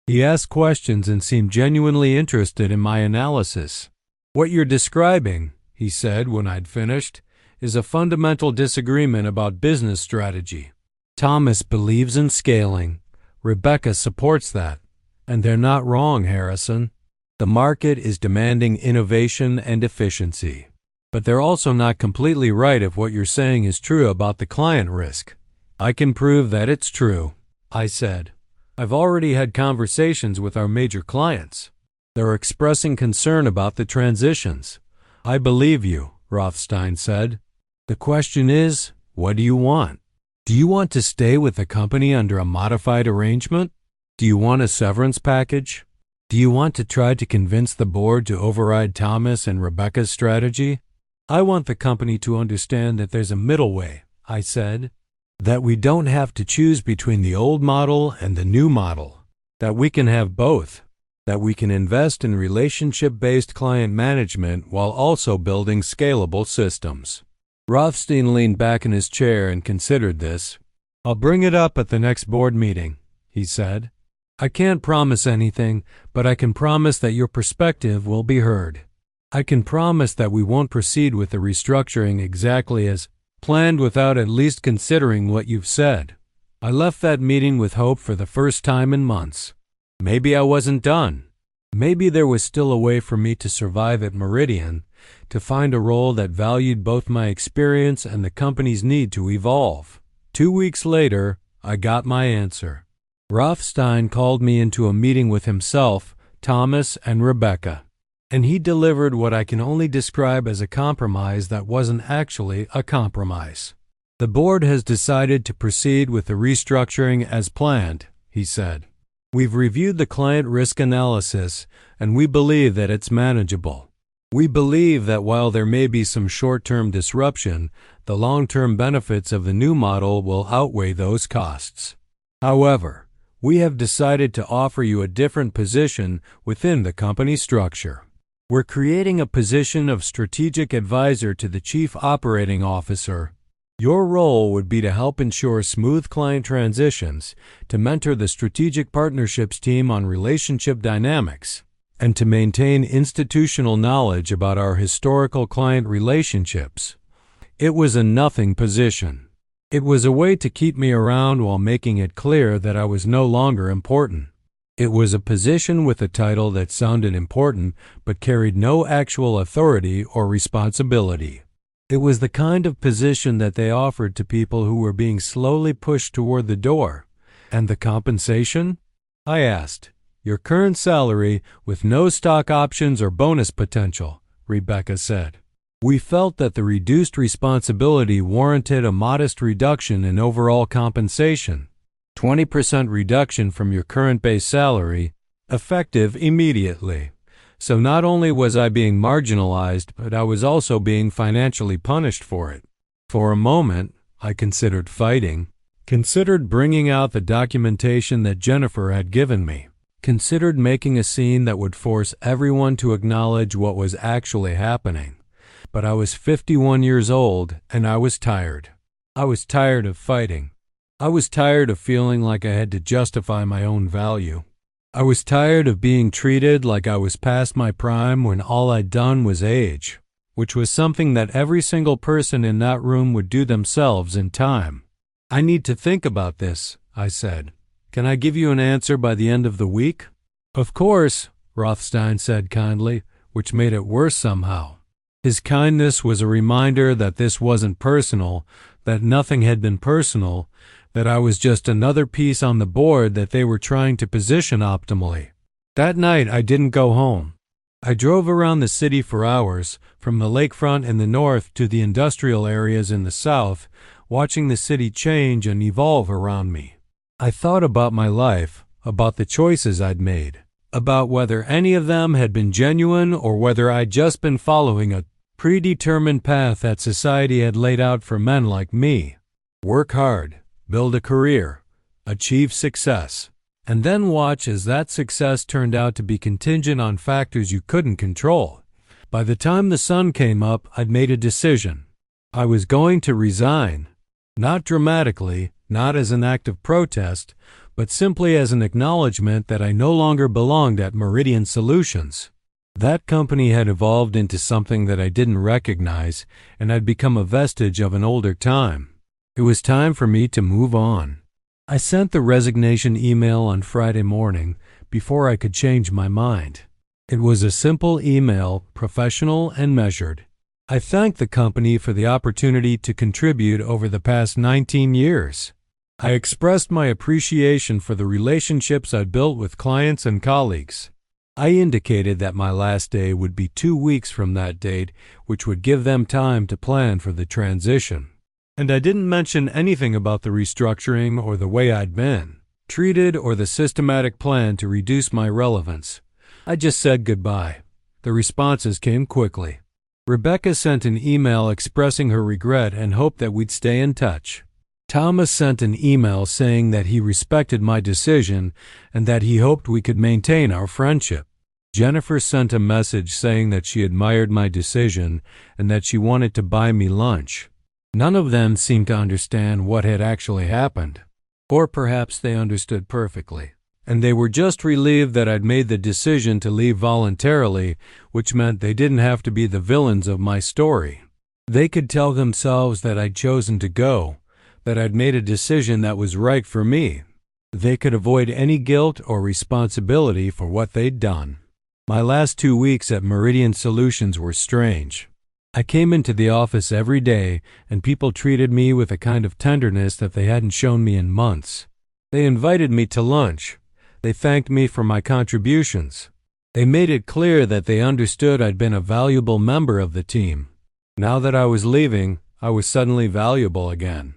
He asked questions and seemed genuinely interested in my analysis. "What you're describing," he said when I'd finished, "is a fundamental disagreement about business strategy. Thomas believes in scaling. Rebecca supports that. And they're not wrong, Harrison. The market is demanding innovation and efficiency. But they're also not completely right if what you're saying is true about the client risk." "I can prove that it's true," I said. "I've already had conversations with our major clients. They're expressing concern about the transitions." "I believe you," Rothstein said. "The question is, what do you want? Do you want to stay with the company under a modified arrangement? Do you want a severance package? Do you want to try to convince the board to override Thomas and Rebecca's strategy?" "I want the company to understand that there's a middle way," I said. "That we don't have to choose between the old model and the new model. That we can have both. That we can invest in relationship-based client management while also building scalable systems." Rothstein leaned back in his chair and considered this. "I'll bring it up at the next board meeting," he said. "I can't promise anything, but I can promise that your perspective will be heard. I can promise that we won't proceed with the restructuring exactly as planned without at least considering what you've said." I left that meeting with hope for the first time in months. Maybe I wasn't done. Maybe there was still a way for me to survive at Meridian, to find a role that valued both my experience and the company's need to evolve. 2 weeks later, I got my answer. Rothstein called me into a meeting with himself, Thomas, and Rebecca. And he delivered what I can only describe as a compromise that wasn't actually a compromise. "The board has decided to proceed with the restructuring as planned," he said. "We've reviewed the client risk analysis, and we believe that it's manageable. We believe that while there may be some short-term disruption, the long-term benefits of the new model will outweigh those costs. However, we have decided to offer you a different position within the company structure. We're creating a position of strategic advisor to the Chief Operating Officer. Your role would be to help ensure smooth client transitions, to mentor the strategic partnerships team on relationship dynamics, and to maintain institutional knowledge about our historical client relationships." It was a nothing position. It was a way to keep me around while making it clear that I was no longer important. It was a position with a title that sounded important but carried no actual authority or responsibility. It was the kind of position that they offered to people who were being slowly pushed toward the door. "And the compensation?" I asked. "Your current salary with no stock options or bonus potential," Rebecca said. "We felt that the reduced responsibility warranted a modest reduction in overall compensation. 20% reduction from your current base salary, effective immediately. So not only was I being marginalized, but I was also being financially punished for it. For a moment, I considered fighting, considered bringing out the documentation that Jennifer had given me, considered making a scene that would force everyone to acknowledge what was actually happening. But I was 51 years old, and I was tired. I was tired of fighting. I was tired of feeling like I had to justify my own value. I was tired of being treated like I was past my prime when all I'd done was age, which was something that every single person in that room would do themselves in time. "I need to think about this," I said. "Can I give you an answer by the end of the week?" "Of course," Rothstein said kindly, which made it worse somehow. His kindness was a reminder that this wasn't personal, that nothing had been personal, that I was just another piece on the board that they were trying to position optimally. That night I didn't go home. I drove around the city for hours, from the lakefront in the north to the industrial areas in the south, watching the city change and evolve around me. I thought about my life, about the choices I'd made, about whether any of them had been genuine or whether I'd just been following a predetermined path that society had laid out for men like me. Work hard, build a career, achieve success, and then watch as that success turned out to be contingent on factors you couldn't control. By the time the sun came up, I'd made a decision. I was going to resign, not dramatically, not as an act of protest, but simply as an acknowledgement that I no longer belonged at Meridian Solutions. That company had evolved into something that I didn't recognize, and I'd become a vestige of an older time. It was time for me to move on. I sent the resignation email on Friday morning before I could change my mind. It was a simple email, professional and measured. I thanked the company for the opportunity to contribute over the past 19 years. I expressed my appreciation for the relationships I'd built with clients and colleagues. I indicated that my last day would be 2 weeks from that date, which would give them time to plan for the transition. And I didn't mention anything about the restructuring or the way I'd been treated or the systematic plan to reduce my relevance. I just said goodbye. The responses came quickly. Rebecca sent an email expressing her regret and hoped that we'd stay in touch. Thomas sent an email saying that he respected my decision and that he hoped we could maintain our friendship. Jennifer sent a message saying that she admired my decision and that she wanted to buy me lunch. None of them seemed to understand what had actually happened. Or perhaps they understood perfectly, and they were just relieved that I'd made the decision to leave voluntarily, which meant they didn't have to be the villains of my story. They could tell themselves that I'd chosen to go, that I'd made a decision that was right for me. They could avoid any guilt or responsibility for what they'd done. My last 2 weeks at Meridian Solutions were strange. I came into the office every day, and people treated me with a kind of tenderness that they hadn't shown me in months. They invited me to lunch. They thanked me for my contributions. They made it clear that they understood I'd been a valuable member of the team. Now that I was leaving, I was suddenly valuable again.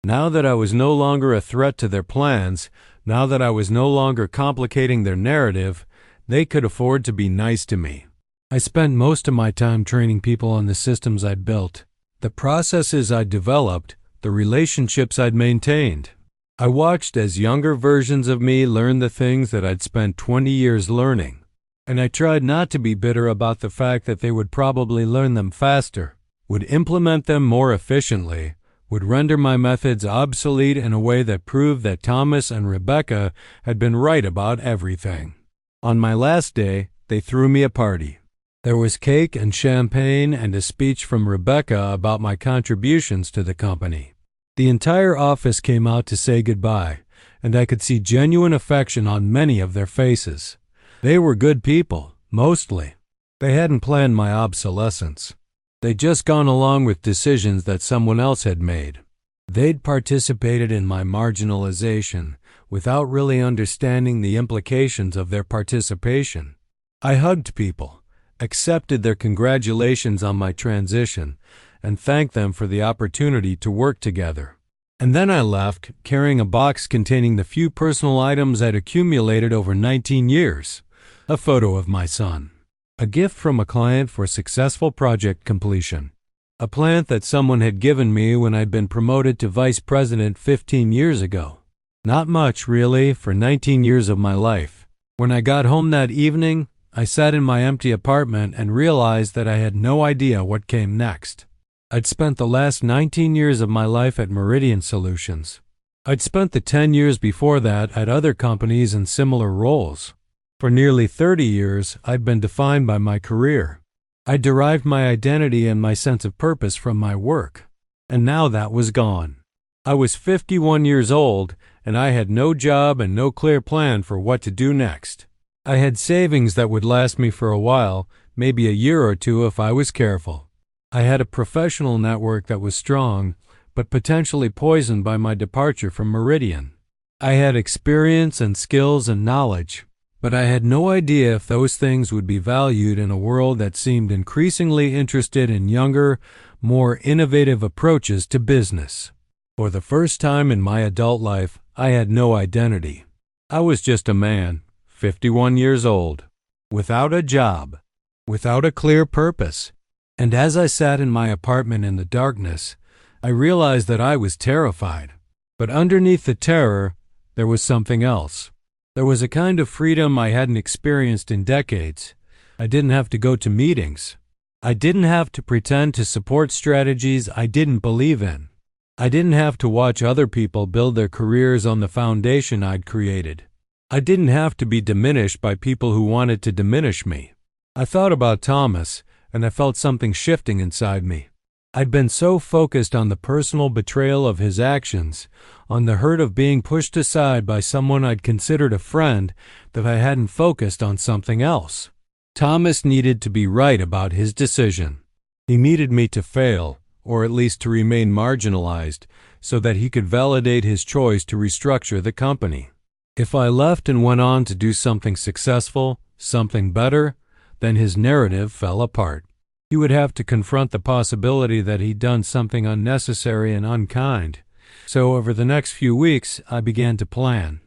Now that I was no longer a threat to their plans, now that I was no longer complicating their narrative, they could afford to be nice to me. I spent most of my time training people on the systems I'd built, the processes I'd developed, the relationships I'd maintained. I watched as younger versions of me learned the things that I'd spent 20 years learning, and I tried not to be bitter about the fact that they would probably learn them faster, would implement them more efficiently, would render my methods obsolete in a way that proved that Thomas and Rebecca had been right about everything. On my last day, they threw me a party. There was cake and champagne and a speech from Rebecca about my contributions to the company. The entire office came out to say goodbye, and I could see genuine affection on many of their faces. They were good people, mostly. They hadn't planned my obsolescence. They'd just gone along with decisions that someone else had made. They'd participated in my marginalization without really understanding the implications of their participation. I hugged people, accepted their congratulations on my transition, and thanked them for the opportunity to work together. And then I left, carrying a box containing the few personal items I'd accumulated over 19 years. A photo of my son. A gift from a client for successful project completion. A plant that someone had given me when I'd been promoted to vice president 15 years ago. Not much, really, for 19 years of my life. When I got home that evening, I sat in my empty apartment and realized that I had no idea what came next. I'd spent the last 19 years of my life at Meridian Solutions. I'd spent the 10 years before that at other companies in similar roles. For nearly 30 years, I'd been defined by my career. I derived my identity and my sense of purpose from my work. And now that was gone. I was 51 years old, and I had no job and no clear plan for what to do next. I had savings that would last me for a while, maybe a year or two if I was careful. I had a professional network that was strong, but potentially poisoned by my departure from Meridian. I had experience and skills and knowledge, but I had no idea if those things would be valued in a world that seemed increasingly interested in younger, more innovative approaches to business. For the first time in my adult life, I had no identity. I was just a man, 51 years old, without a job, without a clear purpose. And as I sat in my apartment in the darkness, I realized that I was terrified. But underneath the terror, there was something else. There was a kind of freedom I hadn't experienced in decades. I didn't have to go to meetings. I didn't have to pretend to support strategies I didn't believe in. I didn't have to watch other people build their careers on the foundation I'd created. I didn't have to be diminished by people who wanted to diminish me. I thought about Thomas, and I felt something shifting inside me. I'd been so focused on the personal betrayal of his actions, on the hurt of being pushed aside by someone I'd considered a friend, that I hadn't focused on something else. Thomas needed to be right about his decision. He needed me to fail, or at least to remain marginalized, so that he could validate his choice to restructure the company. If I left and went on to do something successful, something better, then his narrative fell apart. He would have to confront the possibility that he'd done something unnecessary and unkind. So over the next few weeks, I began to plan.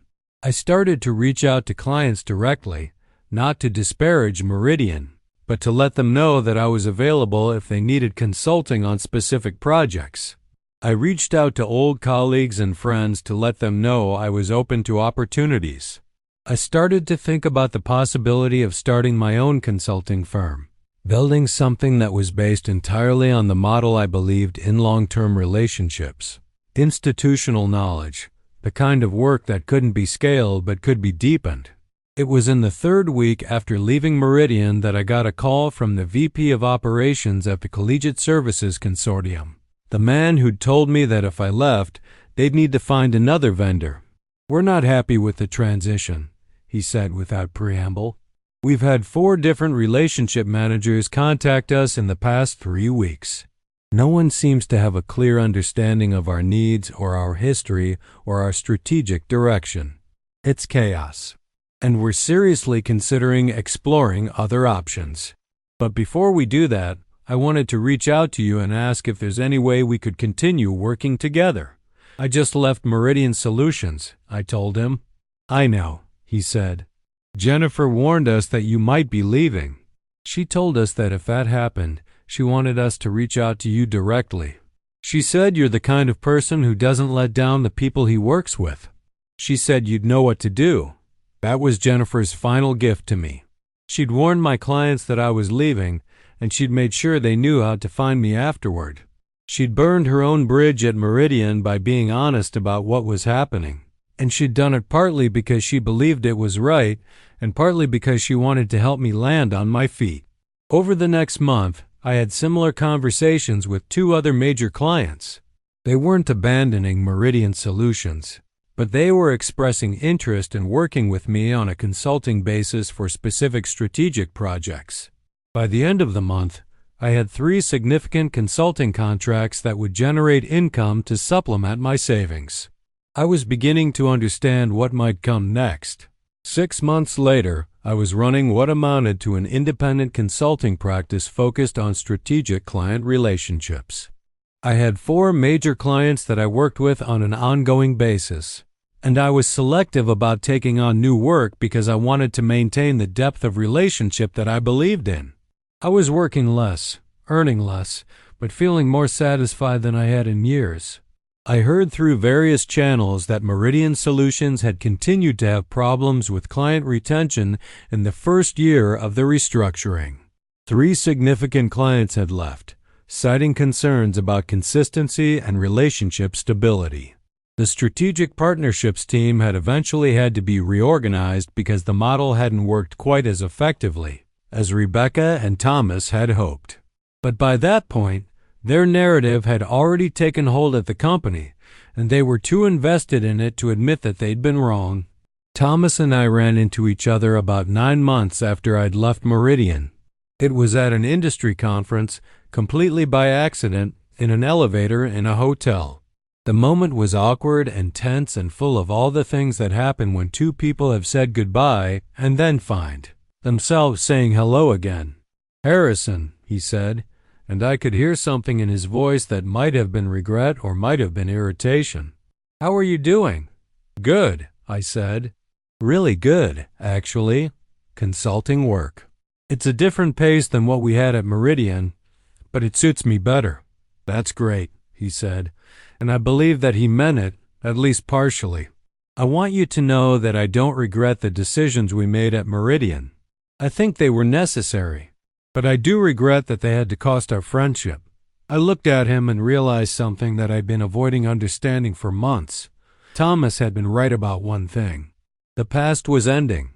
I started to reach out to clients directly, not to disparage Meridian, but to let them know that I was available if they needed consulting on specific projects. I reached out to old colleagues and friends to let them know I was open to opportunities. I started to think about the possibility of starting my own consulting firm, building something that was based entirely on the model I believed in: long-term relationships, institutional knowledge, the kind of work that couldn't be scaled but could be deepened. It was in the third week after leaving Meridian that I got a call from the VP of Operations at the Collegiate Services Consortium, the man who'd told me that if I left, they'd need to find another vendor. "We're not happy with the transition," he said without preamble. "We've had 4 different relationship managers contact us in the past 3 weeks. No one seems to have a clear understanding of our needs or our history or our strategic direction. It's chaos. And we're seriously considering exploring other options. But before we do that, I wanted to reach out to you and ask if there's any way we could continue working together." "I just left Meridian Solutions," I told him. "I know," he said. "Jennifer warned us that you might be leaving. She told us that if that happened, she wanted us to reach out to you directly. She said you're the kind of person who doesn't let down the people he works with. She said you'd know what to do." That was Jennifer's final gift to me. She'd warned my clients that I was leaving, and she'd made sure they knew how to find me afterward. She'd burned her own bridge at Meridian by being honest about what was happening, and she'd done it partly because she believed it was right, and partly because she wanted to help me land on my feet. Over the next month, I had similar conversations with 2 other major clients. They weren't abandoning Meridian Solutions, but they were expressing interest in working with me on a consulting basis for specific strategic projects. By the end of the month, I had 3 significant consulting contracts that would generate income to supplement my savings. I was beginning to understand what might come next. 6 months later, I was running what amounted to an independent consulting practice focused on strategic client relationships. I had 4 major clients that I worked with on an ongoing basis, and I was selective about taking on new work because I wanted to maintain the depth of relationship that I believed in. I was working less, earning less, but feeling more satisfied than I had in years. I heard through various channels that Meridian Solutions had continued to have problems with client retention in the first year of the restructuring. 3 significant clients had left, citing concerns about consistency and relationship stability. The strategic partnerships team had eventually had to be reorganized because the model hadn't worked quite as effectively as Rebecca and Thomas had hoped. But by that point, their narrative had already taken hold at the company, and they were too invested in it to admit that they'd been wrong. Thomas and I ran into each other about 9 months after I'd left Meridian. It was at an industry conference, completely by accident, in an elevator in a hotel. The moment was awkward and tense and full of all the things that happen when two people have said goodbye and then find themselves saying hello again. "Harrison," he said, and I could hear something in his voice that might have been regret or might have been irritation. "How are you doing?" "Good," I said. "Really good, actually. Consulting work. It's a different pace than what we had at Meridian, but it suits me better." "That's great," he said, and I believe that he meant it, at least partially. "I want you to know that I don't regret the decisions we made at Meridian. I think they were necessary, but I do regret that they had to cost our friendship." I looked at him and realized something that I'd been avoiding understanding for months. Thomas had been right about one thing. The past was ending.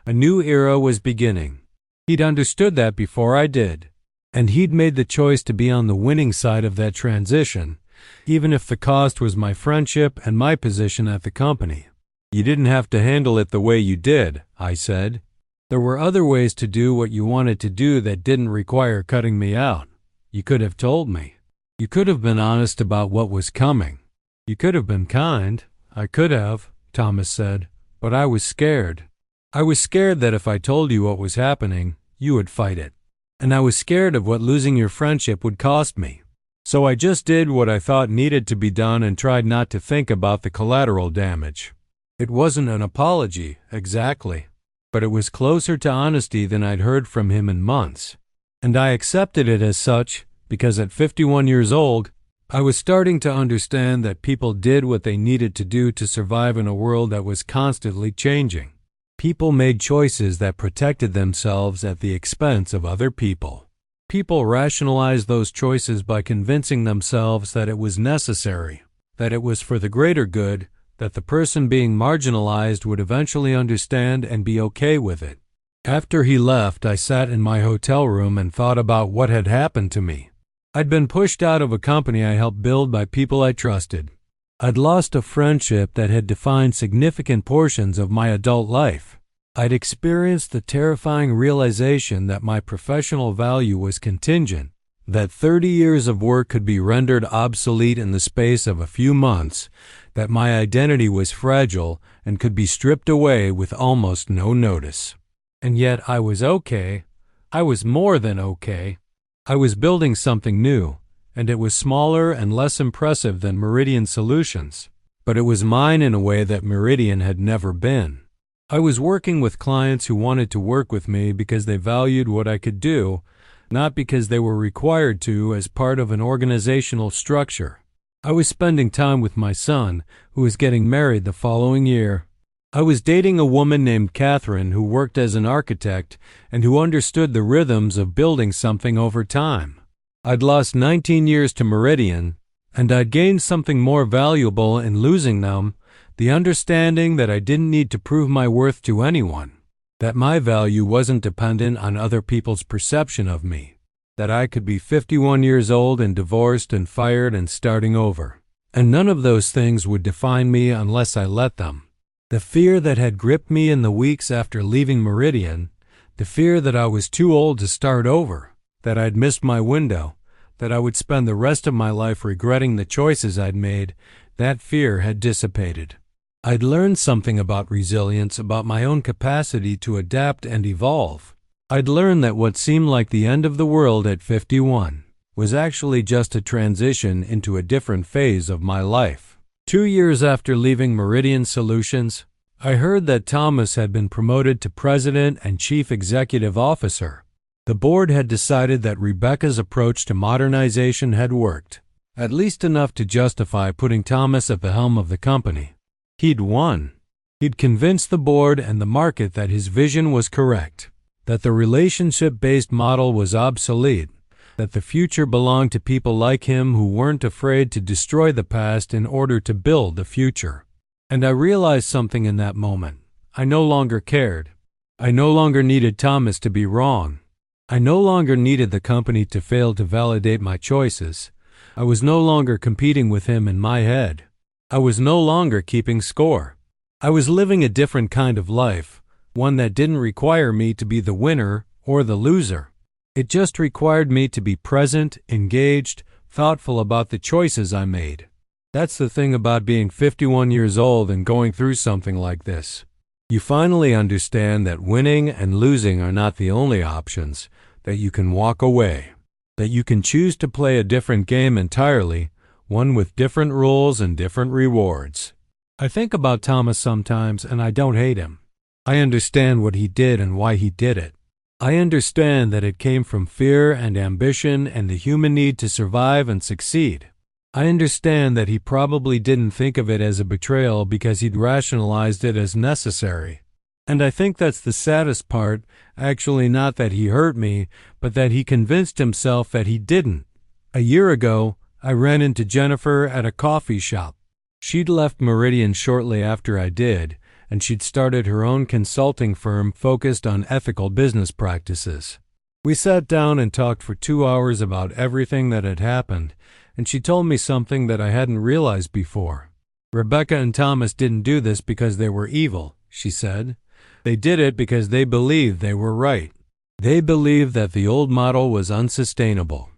A new era was beginning. He'd understood that before I did, and he'd made the choice to be on the winning side of that transition, even if the cost was my friendship and my position at the company. "You didn't have to handle it the way you did," I said. "There were other ways to do what you wanted to do that didn't require cutting me out. You could have told me. You could have been honest about what was coming. You could have been kind." "I could have," Thomas said, "but I was scared. I was scared that if I told you what was happening, you would fight it. And I was scared of what losing your friendship would cost me. So I just did what I thought needed to be done and tried not to think about the collateral damage." It wasn't an apology, exactly, but it was closer to honesty than I'd heard from him in months. And I accepted it as such because at 51 years old, I was starting to understand that people did what they needed to do to survive in a world that was constantly changing. People made choices that protected themselves at the expense of other people. People rationalized those choices by convincing themselves that it was necessary, that it was for the greater good, that the person being marginalized would eventually understand and be okay with it. After he left, I sat in my hotel room and thought about what had happened to me. I'd been pushed out of a company I helped build by people I trusted. I'd lost a friendship that had defined significant portions of my adult life. I'd experienced the terrifying realization that my professional value was contingent, that 30 years of work could be rendered obsolete in the space of a few months, that my identity was fragile and could be stripped away with almost no notice. And yet I was okay. I was more than okay. I was building something new, and it was smaller and less impressive than Meridian Solutions, but it was mine in a way that Meridian had never been. I was working with clients who wanted to work with me because they valued what I could do, not because they were required to as part of an organizational structure. I was spending time with my son, who was getting married the following year. I was dating a woman named Catherine who worked as an architect and who understood the rhythms of building something over time. I'd lost 19 years to Meridian, and I'd gained something more valuable in losing them, the understanding that I didn't need to prove my worth to anyone, that my value wasn't dependent on other people's perception of me, that I could be 51 years old and divorced and fired and starting over, and none of those things would define me unless I let them. The fear that had gripped me in the weeks after leaving Meridian, the fear that I was too old to start over, that I'd missed my window, that I would spend the rest of my life regretting the choices I'd made, that fear had dissipated. I'd learned something about resilience, about my own capacity to adapt and evolve. I'd learned that what seemed like the end of the world at 51 was actually just a transition into a different phase of my life. 2 years after leaving Meridian Solutions, I heard that Thomas had been promoted to President and Chief Executive Officer. The board had decided that Rebecca's approach to modernization had worked, at least enough to justify putting Thomas at the helm of the company. He'd won. He'd convinced the board and the market that his vision was correct, that the relationship-based model was obsolete, that the future belonged to people like him who weren't afraid to destroy the past in order to build the future. And I realized something in that moment. I no longer cared. I no longer needed Thomas to be wrong. I no longer needed the company to fail to validate my choices. I was no longer competing with him in my head. I was no longer keeping score. I was living a different kind of life, one that didn't require me to be the winner or the loser. It just required me to be present, engaged, thoughtful about the choices I made. That's the thing about being 51 years old and going through something like this. You finally understand that winning and losing are not the only options, that you can walk away, that you can choose to play a different game entirely, one with different rules and different rewards. I think about Thomas sometimes and I don't hate him. I understand what he did and why he did it. I understand that it came from fear and ambition and the human need to survive and succeed. I understand that he probably didn't think of it as a betrayal because he'd rationalized it as necessary. And I think that's the saddest part, actually not that he hurt me, but that he convinced himself that he didn't. A year ago, I ran into Jennifer at a coffee shop. She'd left Meridian shortly after I did, and she'd started her own consulting firm focused on ethical business practices. We sat down and talked for 2 hours about everything that had happened, and she told me something that I hadn't realized before. Rebecca and Thomas didn't do this because they were evil, she said. They did it because they believed they were right. They believed that the old model was unsustainable.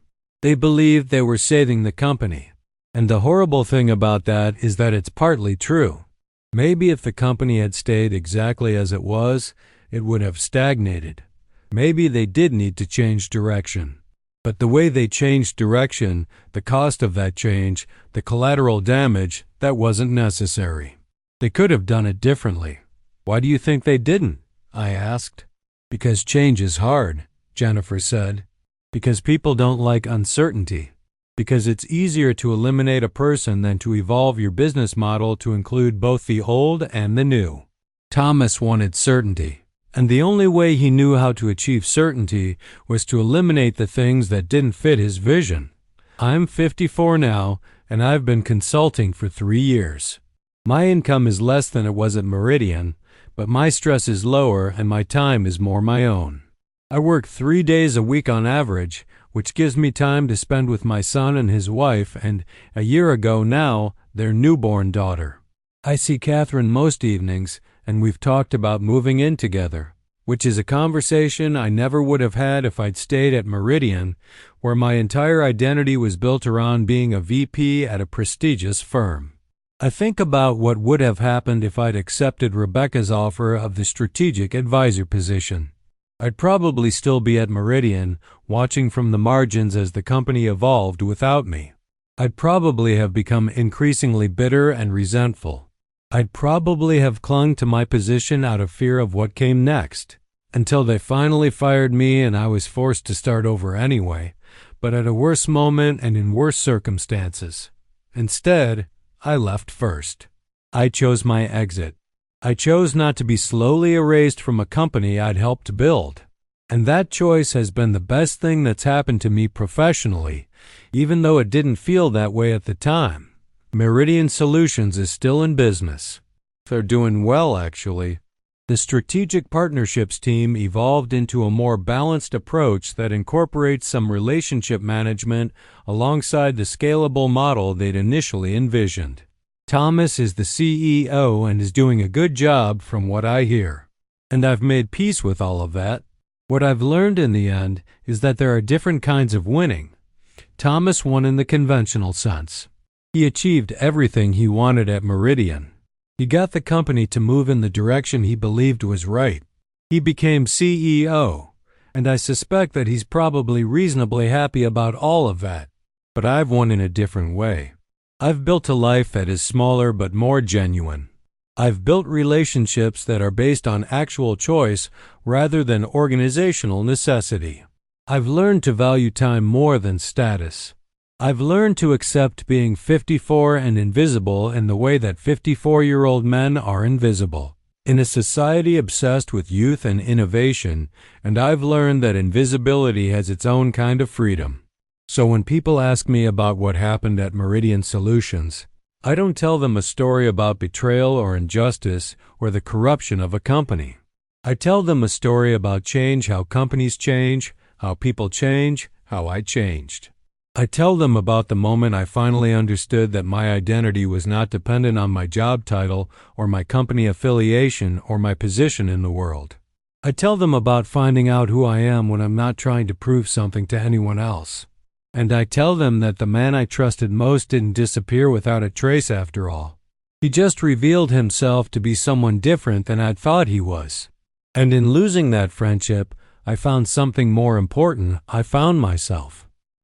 They believed they were saving the company. And the horrible thing about that is that it's partly true. Maybe if the company had stayed exactly as it was, it would have stagnated. Maybe they did need to change direction. But the way they changed direction, the cost of that change, the collateral damage, that wasn't necessary. They could have done it differently. Why do you think they didn't? I asked. Because change is hard, Jennifer said. Because people don't like uncertainty. Because it's easier to eliminate a person than to evolve your business model to include both the old and the new. Thomas wanted certainty, and the only way he knew how to achieve certainty was to eliminate the things that didn't fit his vision. I'm 54 now, and I've been consulting for 3 years. My income is less than it was at Meridian, but my stress is lower and my time is more my own. I work 3 days a week on average, which gives me time to spend with my son and his wife and, a year ago now, their newborn daughter. I see Catherine most evenings, and we've talked about moving in together, which is a conversation I never would have had if I'd stayed at Meridian, where my entire identity was built around being a VP at a prestigious firm. I think about what would have happened if I'd accepted Rebecca's offer of the strategic advisor position. I'd probably still be at Meridian, watching from the margins as the company evolved without me. I'd probably have become increasingly bitter and resentful. I'd probably have clung to my position out of fear of what came next, until they finally fired me and I was forced to start over anyway, but at a worse moment and in worse circumstances. Instead, I left first. I chose my exit. I chose not to be slowly erased from a company I'd helped build. And that choice has been the best thing that's happened to me professionally, even though it didn't feel that way at the time. Meridian Solutions is still in business. They're doing well, actually. The strategic partnerships team evolved into a more balanced approach that incorporates some relationship management alongside the scalable model they'd initially envisioned. Thomas is the CEO and is doing a good job from what I hear. And I've made peace with all of that. What I've learned in the end is that there are different kinds of winning. Thomas won in the conventional sense. He achieved everything he wanted at Meridian. He got the company to move in the direction he believed was right. He became CEO, and I suspect that he's probably reasonably happy about all of that. But I've won in a different way. I've built a life that is smaller but more genuine. I've built relationships that are based on actual choice rather than organizational necessity. I've learned to value time more than status. I've learned to accept being 54 and invisible in the way that 54-year-old men are invisible. In a society obsessed with youth and innovation, and I've learned that invisibility has its own kind of freedom. So when people ask me about what happened at Meridian Solutions, I don't tell them a story about betrayal or injustice or the corruption of a company. I tell them a story about change, how companies change, how people change, how I changed. I tell them about the moment I finally understood that my identity was not dependent on my job title or my company affiliation or my position in the world. I tell them about finding out who I am when I'm not trying to prove something to anyone else. And I tell them that the man I trusted most didn't disappear without a trace after all. He just revealed himself to be someone different than I'd thought he was. And in losing that friendship, I found something more important. I found myself.